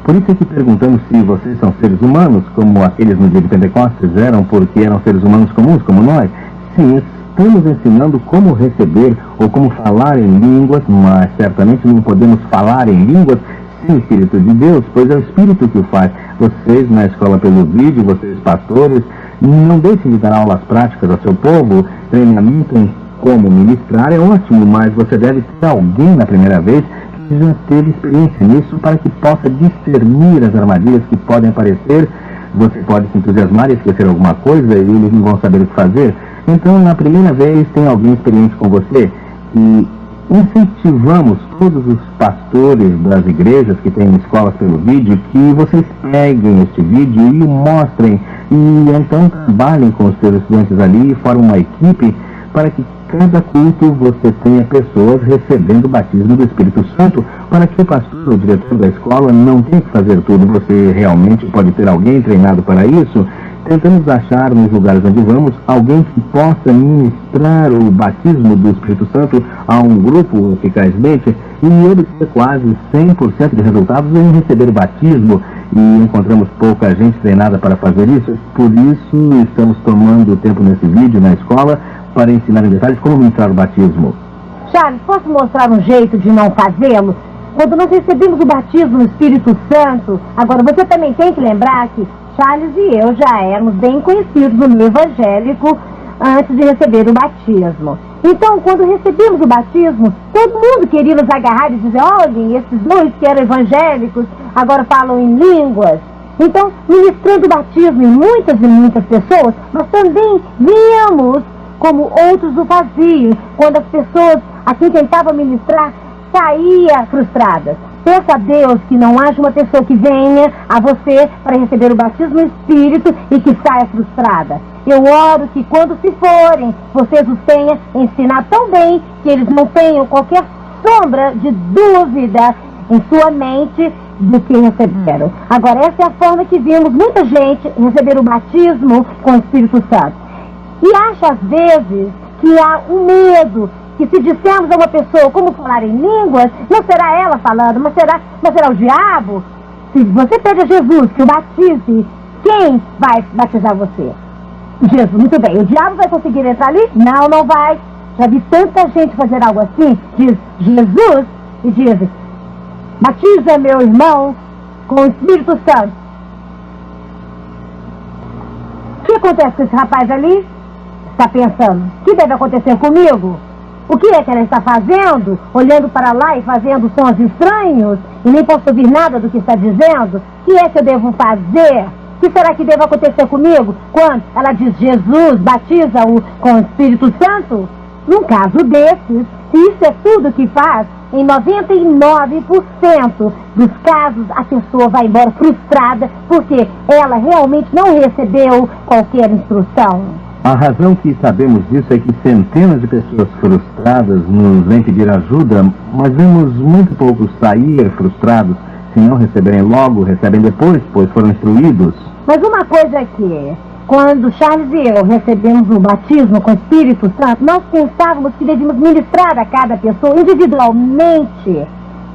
Por isso é que perguntamos se vocês são seres humanos, como aqueles no dia de Pentecostes eram, porque eram seres humanos comuns, como nós. Sim, estamos ensinando como receber ou como falar em línguas, mas certamente não podemos falar em línguas sem o Espírito de Deus, pois é o Espírito que o faz. Vocês na escola pelo vídeo, vocês pastores, não deixem de dar aulas práticas ao seu povo, treinamento em como ministrar é ótimo, mas você deve ter alguém na primeira vez que já teve experiência nisso para que possa discernir as armadilhas que podem aparecer. Você pode se entusiasmar e esquecer alguma coisa e eles não vão saber o que fazer. Então, na primeira vez, tem alguém experiente com você e incentivamos todos os pastores das igrejas que têm escolas pelo vídeo que vocês peguem este vídeo e o mostrem e então trabalhem com os seus estudantes ali e formem uma equipe para que cada culto você tenha pessoas recebendo o batismo do Espírito Santo, para que o pastor ou o diretor da escola não tenha que fazer tudo. Você realmente pode ter alguém treinado para isso. Tentamos achar nos lugares onde vamos alguém que possa ministrar o batismo do Espírito Santo a um grupo eficazmente e obter quase 100% de resultados em receber o batismo, e encontramos pouca gente treinada para fazer isso. Por isso estamos tomando tempo nesse vídeo na escola para ensinar em detalhes como ministrar o batismo. Charles, posso mostrar um jeito de não fazê-lo? Quando nós recebemos o batismo no Espírito Santo, agora você também tem que lembrar que Charles e eu já éramos bem conhecidos no meio evangélico antes de receber o batismo. Então, quando recebemos o batismo, todo mundo queria nos agarrar e dizer, olhem, esses dois que eram evangélicos agora falam em línguas. Então, ministrando o batismo em muitas e muitas pessoas, nós também víamos como outros o faziam, quando as pessoas a quem tentava ministrar saíam frustradas. Peça a Deus que não haja uma pessoa que venha a você para receber o batismo no Espírito e que saia frustrada. Eu oro que quando se forem, vocês os tenham ensinado tão bem que eles não tenham qualquer sombra de dúvida em sua mente do que receberam. Agora, essa é a forma que vimos muita gente receber o batismo com o Espírito Santo. E acha às vezes que há um medo, que se dissermos a uma pessoa como falar em línguas, não será ela falando, mas será o diabo? Se você pede a Jesus que o batize, quem vai batizar você? Jesus, muito bem. O diabo vai conseguir entrar ali? Não, não vai. Já vi tanta gente fazer algo assim, diz Jesus, e dizem, batiza meu irmão com o Espírito Santo. O que acontece com esse rapaz ali? Está pensando, o que deve acontecer comigo? O que é que ela está fazendo? Olhando para lá e fazendo sons estranhos? E nem posso ouvir nada do que está dizendo? O que é que eu devo fazer? O que será que deve acontecer comigo? Quando ela diz Jesus, batiza-o com o Espírito Santo? Num caso desses, se isso é tudo que faz, em 99% dos casos a pessoa vai embora frustrada porque ela realmente não recebeu qualquer instrução. A razão que sabemos disso é que centenas de pessoas frustradas nos vêm pedir ajuda, mas vemos muito poucos sair frustrados. Se não receberem logo, recebem depois, pois foram instruídos. Mas uma coisa é que, quando Charles e eu recebemos o batismo com o Espírito Santo, nós pensávamos que devíamos ministrar a cada pessoa individualmente.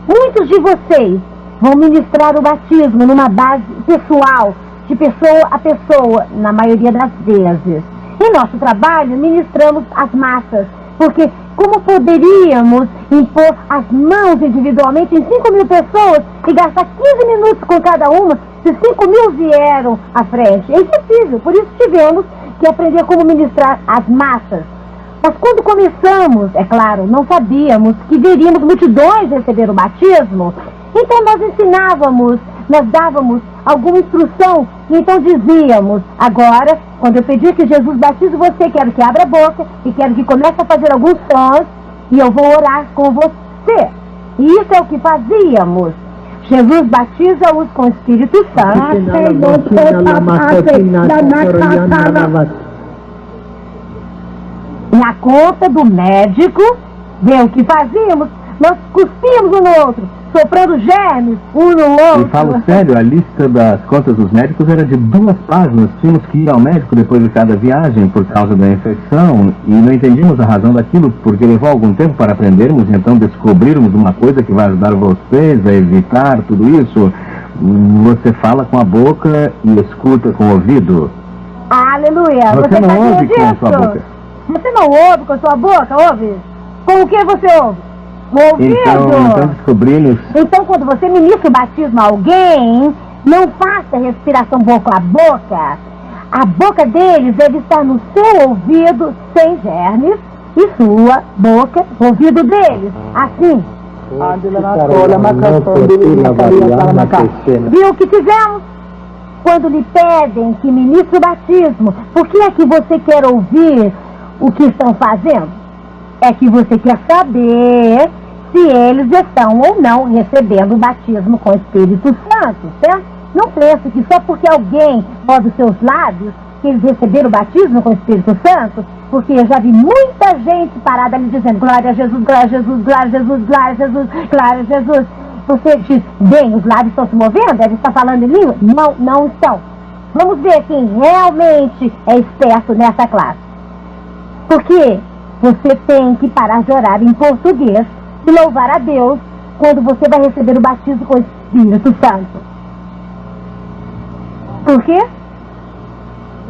Muitos de vocês vão ministrar o batismo numa base pessoal, de pessoa a pessoa, na maioria das vezes. Em nosso trabalho, ministramos as massas, porque como poderíamos impor as mãos individualmente em 5.000 pessoas e gastar 15 minutos com cada uma, se 5.000 vieram à frente? É impossível, por isso tivemos que aprender como ministrar as massas. Mas quando começamos, é claro, não sabíamos que veríamos multidões receber o batismo, Então nós ensinávamos, nós dávamos alguma instrução, e então dizíamos: agora, quando eu pedir que Jesus batize você, quero que abra a boca e quero que comece a fazer alguns sons, e eu vou orar com você. E isso é o que fazíamos. Jesus batiza-os com o Espírito Santo. Na conta do médico, vê o que fazíamos. Nós cuspíamos um no outro, soprando germes um no outro. E falo sério, a lista das contas dos médicos era de 2 páginas. Tínhamos que ir ao médico depois de cada viagem por causa da infecção e não entendíamos a razão daquilo, porque levou algum tempo para aprendermos e então descobrirmos uma coisa que vai ajudar vocês a evitar tudo isso. Você fala com a boca e escuta com o ouvido. Aleluia! Você não ouve com a sua boca. Você não ouve com a sua boca, ouve? Com o que você ouve? Ouvido. Então descobrimos. Então, quando você ministra o batismo a alguém, não faça respiração boca a boca. A boca deles deve estar no seu ouvido, sem germes, e sua boca, o ouvido deles. Assim. Viu o que fizemos? Quando lhe pedem que ministre o batismo, por que é que você quer ouvir o que estão fazendo? É que você quer saber se eles estão ou não recebendo o batismo com o Espírito Santo, certo? Não pense que só porque alguém move os seus lábios que eles receberam o batismo com o Espírito Santo, porque eu já vi muita gente parada ali dizendo: glória a Jesus, glória a Jesus, glória a Jesus, glória a Jesus, glória a Jesus. Você diz: bem, os lábios estão se movendo? Eles estão falando em língua? Não, não estão. Vamos ver quem realmente é esperto nessa classe. Porque você tem que parar de orar em português e louvar a Deus quando você vai receber o batismo com o Espírito Santo. Por quê?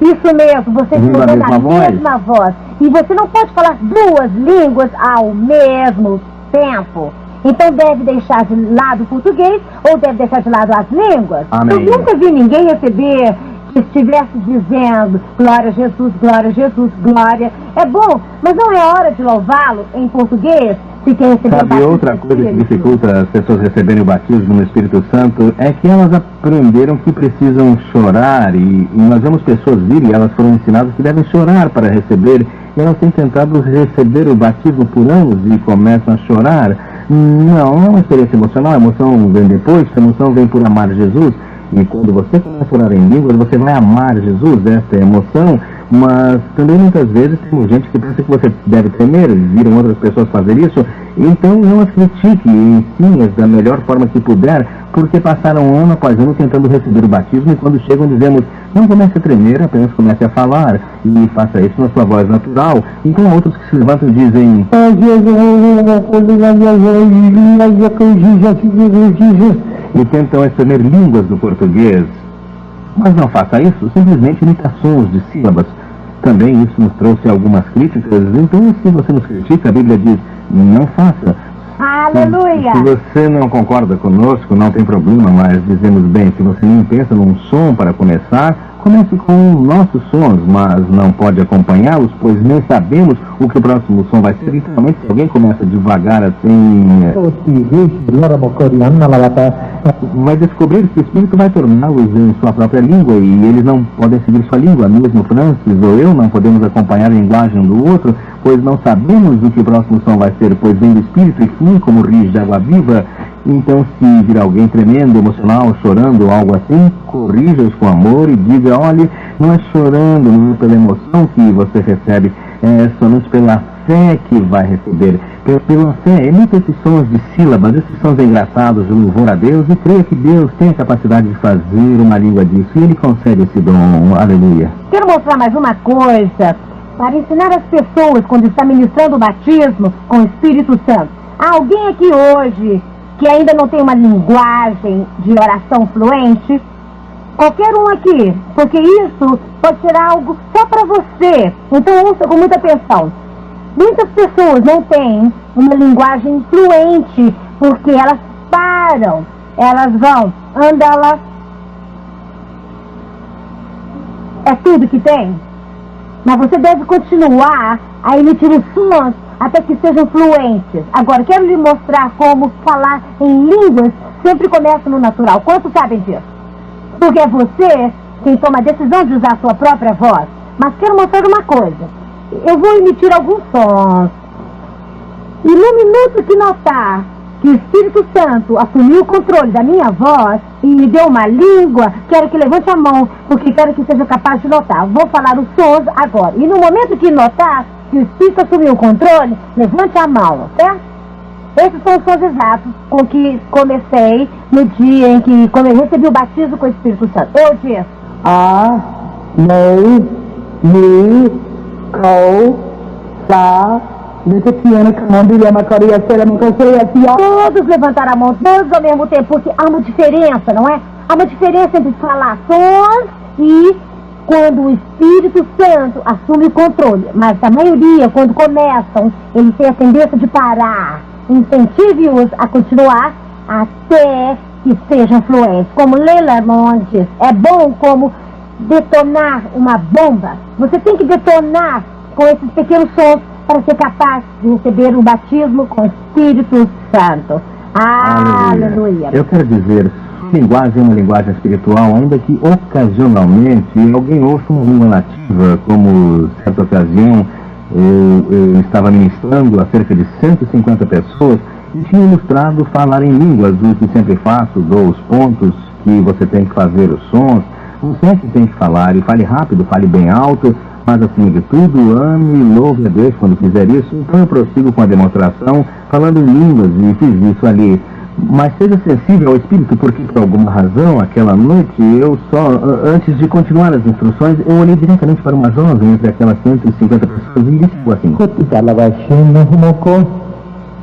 Isso mesmo, você está usando a mesma voz. E você não pode falar 2 línguas ao mesmo tempo. Então deve deixar de lado o português ou deve deixar de lado as línguas. Amém. Eu nunca vi ninguém receber que estivesse dizendo: glória a Jesus, glória a Jesus, glória. É bom, mas não é hora de louvá-lo em português. Se quer receber Sabe, outra coisa que dificulta as pessoas receberem o batismo no Espírito Santo é que elas aprenderam que precisam chorar e nós vemos pessoas virem e elas foram ensinadas que devem chorar para receber, e elas têm tentado receber o batismo por anos e começam a chorar. Não é uma experiência emocional, a emoção vem depois, a emoção vem por amar Jesus. E quando você começa a orar em línguas, você vai amar Jesus, essa é a emoção, mas também muitas vezes tem gente que pensa que você deve temer, viram outras pessoas fazer isso, então não as critique e ensine-as da melhor forma que puder, porque passaram ano após ano tentando receber o batismo e quando chegam dizemos: não comece a tremer, apenas comece a falar, e faça isso na sua voz natural. Então há outros que se levantam e dizem: e tentam extrair línguas do português. Mas não faça isso, simplesmente imitações de sílabas. Também isso nos trouxe algumas críticas, então se você nos critica, a Bíblia diz: não faça. Aleluia! Se você não concorda conosco, não tem problema, mas dizemos: bem, se você nem pensa num som para começar, comece com nossos sons, mas não pode acompanhá-los, pois nem sabemos o que o próximo som vai ser. Literalmente, se alguém começa devagar assim, vai descobrir que o Espírito vai torná-los em sua própria língua e eles não podem seguir sua língua. Mesmo Francis ou eu não podemos acompanhar a linguagem um do outro, pois não sabemos o que o próximo som vai ser, pois vem do Espírito e flui como rios de água viva. Então, se vir alguém tremendo, emocional, chorando, algo assim, corrija-os com amor e diga: olhe, não é chorando, não é pela emoção que você recebe, é somente pela fé que vai receber. Pela fé, emita esses sons de sílabas, esses sons engraçados de louvor a Deus e creia que Deus tem a capacidade de fazer uma língua disso e Ele concede esse dom. Aleluia. Quero mostrar mais uma coisa para ensinar as pessoas quando está ministrando o batismo com o Espírito Santo. Há alguém aqui hoje que ainda não tem uma linguagem de oração fluente? Qualquer um aqui, porque isso pode ser algo só para você. Então ouça com muita atenção. Muitas pessoas não têm uma linguagem fluente porque elas param, elas vão, andam lá. É tudo que tem. Mas você deve continuar a emitir os sons até que sejam fluentes. Agora, quero lhe mostrar como falar em línguas sempre começa no natural. Quantos sabem disso? Porque é você quem toma a decisão de usar a sua própria voz. Mas quero mostrar uma coisa. Eu vou emitir alguns sons. E no minuto que notar que o Espírito Santo assumiu o controle da minha voz e me deu uma língua, quero que levante a mão, porque quero que seja capaz de notar. Vou falar os sons agora. E no momento que notar que o Espírito assumiu o controle, levante a mão, certo? Esses são os sons exatos com que comecei no dia em que recebi o batismo com o Espírito Santo. Eu disse: A, Mei, Mi, Kou, Sa, Nitatiana, Kamambilha, Macaria, Sera, Macaria, Tia. Todos levantaram a mão, todos ao mesmo tempo, porque há uma diferença, não é? Há uma diferença entre falar sons e quando o Espírito Santo assume o controle. Mas a maioria, quando começam, eles têm a tendência de parar. Incentive-os a continuar até que sejam fluentes. Como Leila Lemon diz, é bom como detonar uma bomba. Você tem que detonar com esses pequenos sons para ser capaz de receber o batismo com o Espírito Santo. Aleluia. Eu quero dizer, linguagem é uma linguagem espiritual, ainda que ocasionalmente alguém ouça uma língua nativa, como certa ocasião eu estava ministrando a cerca de 150 pessoas e tinha ilustrado falar em línguas, o que sempre faço, dou os pontos que você tem que fazer os sons, você é que tem que falar, e fale rápido, fale bem alto, mas acima de tudo, ame e louve a Deus quando fizer isso. Então eu prossigo com a demonstração, falando em línguas, e fiz isso ali. Mas seja sensível ao Espírito, porque por alguma razão, aquela noite, eu só, antes de continuar as instruções, eu olhei diretamente para uma jovem entre aquelas 150 pessoas e disse assim: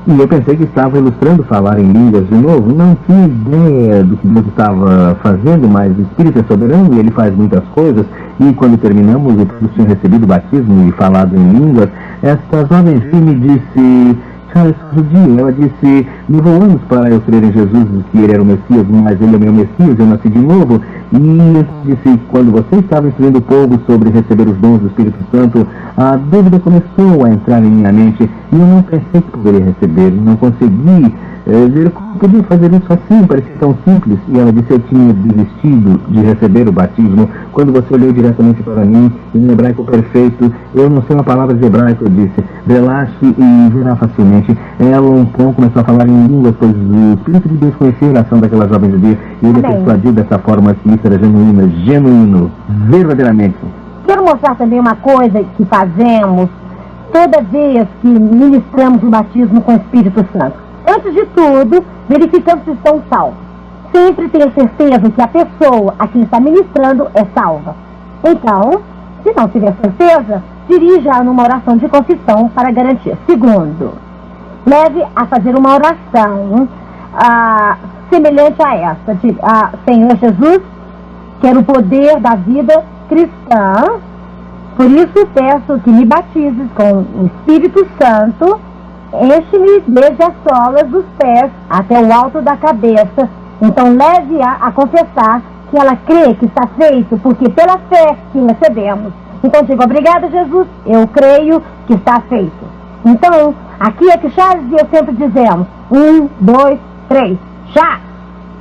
e eu pensei que estava ilustrando falar em línguas de novo. Não tinha ideia do que Deus estava fazendo, mas o Espírito é soberano e Ele faz muitas coisas. E quando terminamos, e todos tinham recebido o batismo e falado em línguas, esta jovem me disse: Charles, judia, ela disse: levou anos para eu crer em Jesus, que Ele era o Messias, mas Ele é o meu Messias, eu nasci de novo. E eu disse: quando você estava instruindo o povo sobre receber os dons do Espírito Santo, a dúvida começou a entrar em minha mente, e eu não pensei que poderia receber, não consegui ver como podia fazer isso assim, parecia tão simples. E ela disse: eu tinha desistido de receber o batismo quando você olhou diretamente para mim, em hebraico perfeito. Eu não sei uma palavra de hebraico, eu disse: relaxe e verá facilmente. Ela então começou a falar em línguas, pois o Espírito de Deus conhecia a oração daquela jovem judia, e ele persuadiu dessa forma que isso era genuíno, verdadeiramente. Quero mostrar também uma coisa que fazemos toda vez que ministramos o batismo com o Espírito Santo. Antes de tudo, verificamos se estão salvos. Sempre tenha certeza que a pessoa a quem está ministrando é salva. Então, se não tiver certeza, dirija numa oração de confissão para garantir. Segundo, leve a fazer uma oração semelhante a essa. Senhor Jesus, quero o poder da vida cristã, por isso peço que me batizes com o Espírito Santo. Enche-me desde as solas dos pés até o alto da cabeça. Então leve-a a confessar que ela crê que está feito, porque pela fé que recebemos. Então diga: obrigada, Jesus, eu creio que está feito. Então, aqui é que Charles e eu sempre dizemos: 1, 2, 3, já!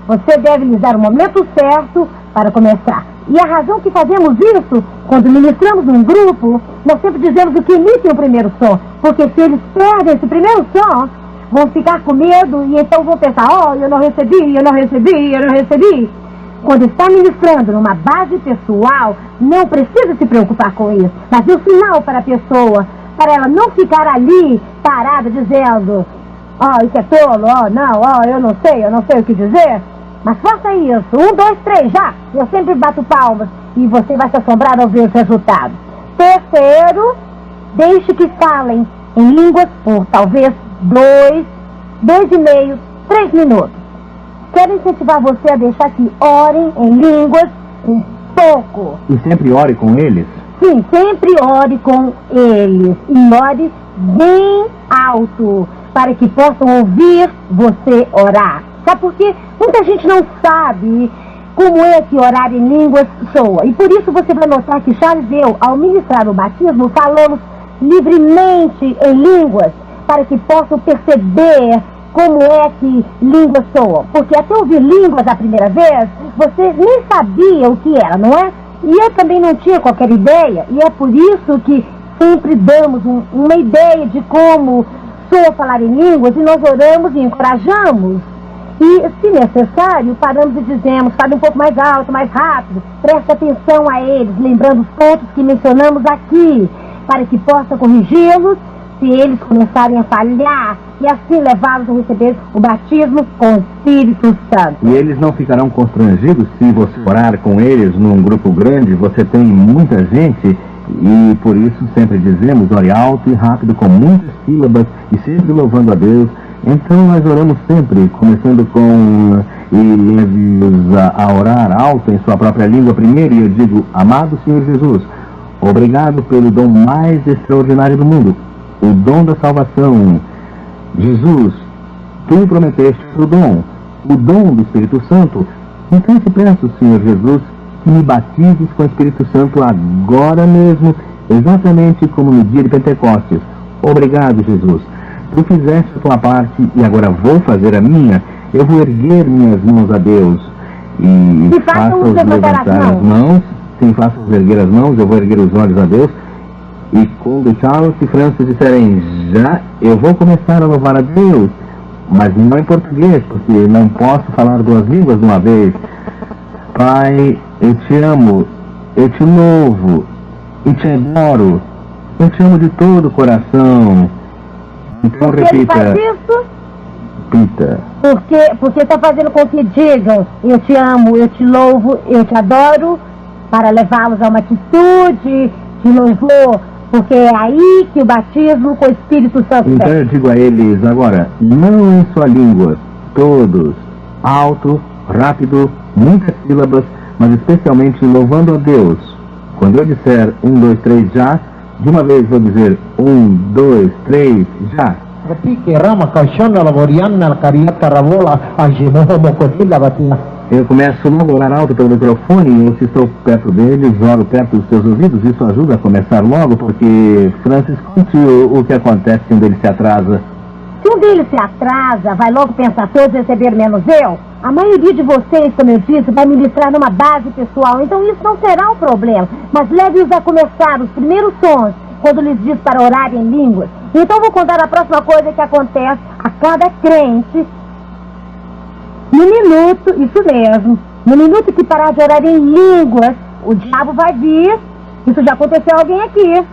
Você deve lhes dar o momento certo para começar. E a razão que fazemos isso, quando ministramos num grupo, nós sempre dizemos o que emitem o primeiro som. Porque se eles perdem esse primeiro som, vão ficar com medo e então vão pensar: eu não recebi. Quando está ministrando numa base pessoal, não precisa se preocupar com isso. Mas dê um sinal para a pessoa, para ela não ficar ali parada dizendo: isso é tolo, eu não sei o que dizer. Mas faça isso. 1, 2, 3, já! Eu sempre bato palmas e você vai se assombrar ao ver os resultados. Terceiro, deixe que falem em línguas por talvez 2,5, 3 minutos. Quero incentivar você a deixar que orem em línguas um pouco. E sempre ore com eles? Sim, sempre ore com eles. E ore bem alto, para que possam ouvir você orar. Sabe por quê? Muita gente não sabe como é que orar em línguas soa. E por isso você vai notar que Charles e eu, ao ministrar o batismo, falamos livremente em línguas, para que possam perceber como é que línguas soam. Porque até ouvir línguas a primeira vez, você nem sabia o que era, não é? E eu também não tinha qualquer ideia, e é por isso que sempre damos uma ideia de como soa falar em línguas, e nós oramos e encorajamos. E, se necessário, paramos e dizemos, fale um pouco mais alto, mais rápido, preste atenção a eles, lembrando os pontos que mencionamos aqui, para que possa corrigi-los se eles começarem a falhar, e assim levá-los a receber o batismo com o Espírito Santo. E eles não ficarão constrangidos se você orar com eles num grupo grande, você tem muita gente, e por isso sempre dizemos, ore alto e rápido, com muitas sílabas, e sempre louvando a Deus. Então nós oramos sempre, começando com e leve-os a orar alto em sua própria língua primeiro, e eu digo, amado Senhor Jesus, obrigado pelo dom mais extraordinário do mundo, o dom da salvação. Jesus, tu prometeste o dom do Espírito Santo. Então te peço, Senhor Jesus, que me batizes com o Espírito Santo agora mesmo, exatamente como no dia de Pentecostes. Obrigado, Jesus. Tu fizeste a tua parte e agora vou fazer a minha. Eu vou erguer minhas mãos a Deus. E faça-os levantar as mãos. Sim, faça-os erguer as mãos, eu vou erguer os olhos a Deus. E quando Charles e Francis disserem já, eu vou começar a louvar a Deus. Mas não em português, porque não posso falar duas línguas de uma vez. Pai, eu te amo, eu te louvo, e te adoro. Eu te amo de todo o coração. Então repita. Ele faz isso? Repita. Porque está fazendo com que digam, eu te amo, eu te louvo, eu te adoro, para levá-los a uma atitude de louvor, porque é aí que o batismo com o Espírito Santo Então eu digo a eles agora, não em sua língua, todos, alto, rápido, muitas sílabas, mas especialmente louvando a Deus. Quando eu disser 1, 2, 3, já, de uma vez vou dizer 1, 2, 3, já. Eu começo logo a orar alto pelo microfone, eu se estou perto deles, oro perto dos seus ouvidos, isso ajuda a começar logo, porque, Francis, conte o que acontece se um deles se atrasa. Se um deles se atrasa, vai logo pensar todos receber menos eu? A maioria de vocês, como eu disse, vai ministrar numa base pessoal, então isso não será um problema. Mas leve-os a começar os primeiros sons, quando lhes diz para orar em línguas. Então vou contar a próxima coisa que acontece a cada crente. No minuto, isso mesmo, no minuto que parar de orar em línguas, o diabo vai vir, isso já aconteceu a alguém aqui,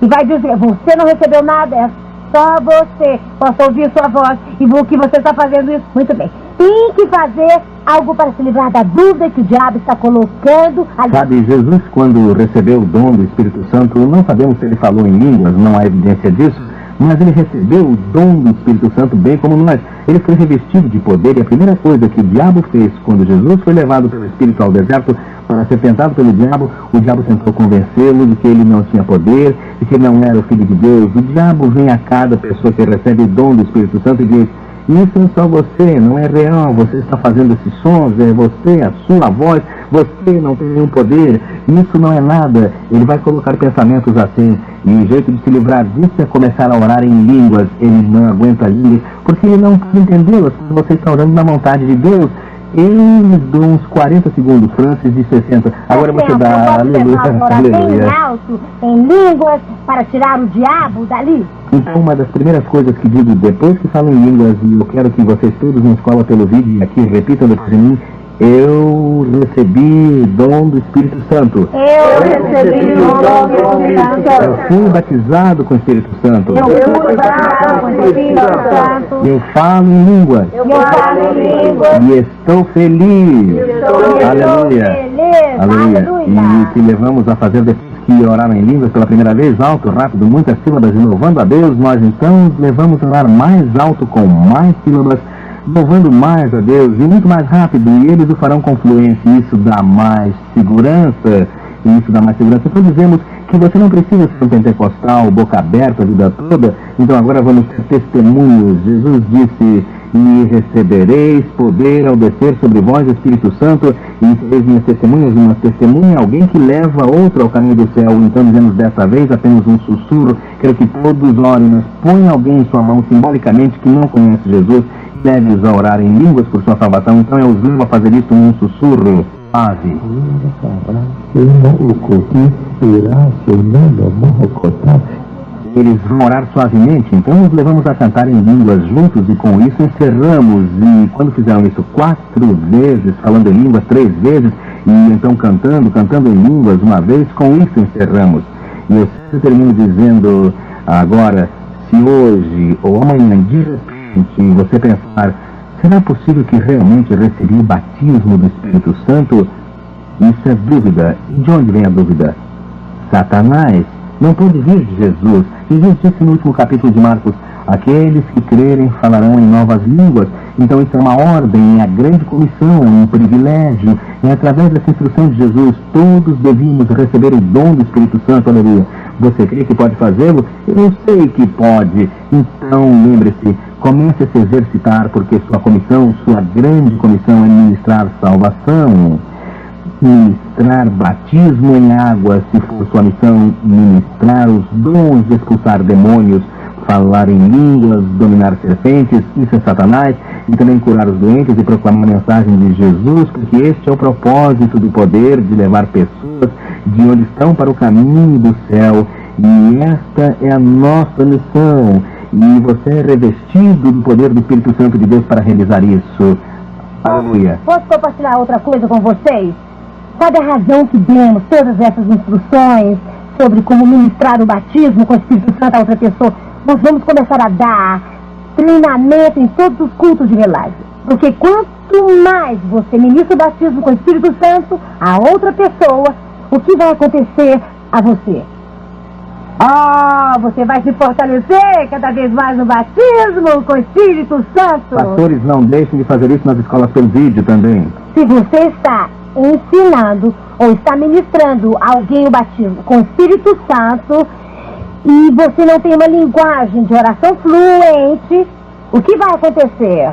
e vai dizer, você não recebeu nada, é só você, posso ouvir sua voz, e o que você está fazendo isso, muito bem. Tem que fazer algo para se livrar da dúvida que o diabo está colocando ali. Sabe, Jesus, quando recebeu o dom do Espírito Santo, não sabemos se ele falou em línguas, não há evidência disso, mas ele recebeu o dom do Espírito Santo bem como nós. Ele foi revestido de poder, e a primeira coisa que o diabo fez quando Jesus foi levado pelo Espírito ao deserto para ser tentado pelo diabo, o diabo tentou convencê-lo de que ele não tinha poder, de que ele não era o Filho de Deus. O diabo vem a cada pessoa que recebe o dom do Espírito Santo e diz, isso é só você, não é real, você está fazendo esses sons, é você, a sua voz, você não tem nenhum poder, isso não é nada. Ele vai colocar pensamentos assim, e o jeito de se livrar disso é começar a orar em línguas. Ele não aguenta línguas, porque ele não pode entendê-las, porque você está orando na vontade de Deus. Eu dou uns 40 segundos, Francis, de 60. Agora você dá, aleluia, bem alto, em línguas, para tirar o diabo dali. Então, uma das primeiras coisas que digo depois que falo em línguas, e eu quero que vocês todos na escola pelo vídeo e aqui repitam depois de mim, eu recebi o dom do Espírito Santo. Eu recebi o dom do Espírito Santo. Eu fui batizado com o Espírito Santo. Eu fui batizado com o Espírito Santo. Eu falo em línguas. Eu falo em línguas. E estou feliz. Aleluia. Aleluia. E o que levamos a fazer depois que oraram em línguas pela primeira vez, alto, rápido, muitas sílabas e louvando a Deus, nós então levamos a orar mais alto com mais sílabas, louvando mais a Deus e muito mais rápido, e eles o farão com fluência, e isso dá mais segurança, Então dizemos que você não precisa ser um pentecostal, boca aberta a vida toda, então agora vamos ter testemunhos. Jesus disse, e recebereis poder ao descer sobre vós o Espírito Santo, e sereis minhas testemunhas. Uma testemunha é alguém que leva outro ao caminho do céu. Então dizemos dessa vez apenas um sussurro, quero que todos orem, mas põe alguém em sua mão simbolicamente que não conhece Jesus, leve-os a orar em línguas por sua salvação. Então eu os levo a fazer isso num sussurro suave. Eles vão orar suavemente, então os levamos a cantar em línguas juntos e com isso encerramos. E quando fizeram isso 4 vezes, falando em línguas 3 vezes, e então cantando em línguas uma vez, com isso encerramos. E eu termino dizendo agora, se hoje ou amanhã de repente você pensar, será possível que realmente recebi o batismo do Espírito Santo? Isso é dúvida. E de onde vem a dúvida? Satanás não pôde vir de Jesus. Jesus disse no último capítulo de Marcos, aqueles que crerem falarão em novas línguas. Então isso é uma ordem, é a grande comissão, é um privilégio. E através dessa instrução de Jesus, todos devíamos receber o dom do Espírito Santo, aleluia. Você crê que pode fazê-lo? Eu sei que pode. Então lembre-se, comece a se exercitar, porque sua comissão, sua grande comissão é ministrar salvação. Ministrar batismo em água, se for sua missão, ministrar os dons de expulsar demônios, falar em línguas, dominar serpentes, isso é Satanás, e também curar os doentes e proclamar a mensagem de Jesus, porque este é o propósito do poder de levar pessoas de onde estão para o caminho do céu, e esta é a nossa missão, e você é revestido do poder do Espírito Santo de Deus para realizar isso. Aleluia. Posso compartilhar outra coisa com vocês? Sabe a razão que demos todas essas instruções sobre como ministrar o batismo com o Espírito Santo a outra pessoa? Nós vamos começar a dar treinamento em todos os cultos de milagre. Porque quanto mais você ministra o batismo com o Espírito Santo a outra pessoa, o que vai acontecer a você? Você vai se fortalecer cada vez mais no batismo com o Espírito Santo. Pastores, não deixem de fazer isso nas escolas pelo vídeo também. Se você está ensinando ou está ministrando alguém o batismo com o Espírito Santo e você não tem uma linguagem de oração fluente, o que vai acontecer?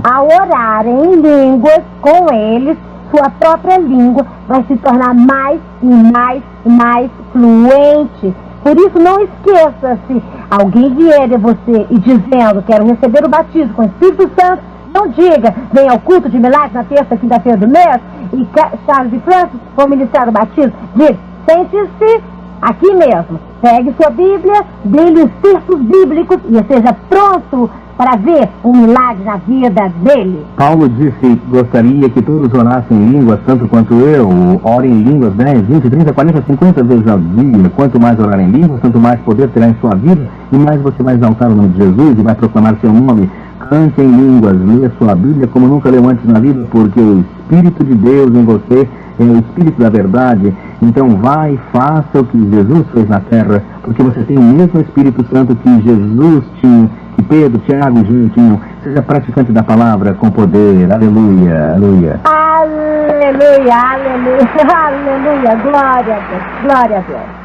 Ao orar em línguas com eles, sua própria língua vai se tornar mais e mais e mais fluente. Por isso, não esqueça, se alguém vier a você e dizendo, quero receber o batismo com o Espírito Santo, não diga, vem ao culto de milagres na terça, quinta-feira do mês, e Charles e Francis vão ministrar o batismo. Diga, sente-se aqui mesmo, pegue sua Bíblia, dê-lhe os textos bíblicos e esteja pronto para ver um milagre na vida dele. Paulo disse, gostaria que todos orassem em línguas, tanto quanto eu. Orem em línguas 10, 20, 30, 40, 50 vezes ao dia. Quanto mais orar em línguas, tanto mais poder terá em sua vida, e mais você vai exaltar o nome de Jesus e vai proclamar seu nome. Cante em línguas, leia sua Bíblia como nunca leu antes na vida, porque o Espírito de Deus em você é o Espírito da verdade. Então vai e faça o que Jesus fez na terra, porque você tem o mesmo Espírito Santo que Jesus tinha, que Pedro, Tiago e João tinham. Seja praticante da palavra com poder. Aleluia, aleluia. Aleluia, aleluia, aleluia. Glória a Deus, glória a Deus.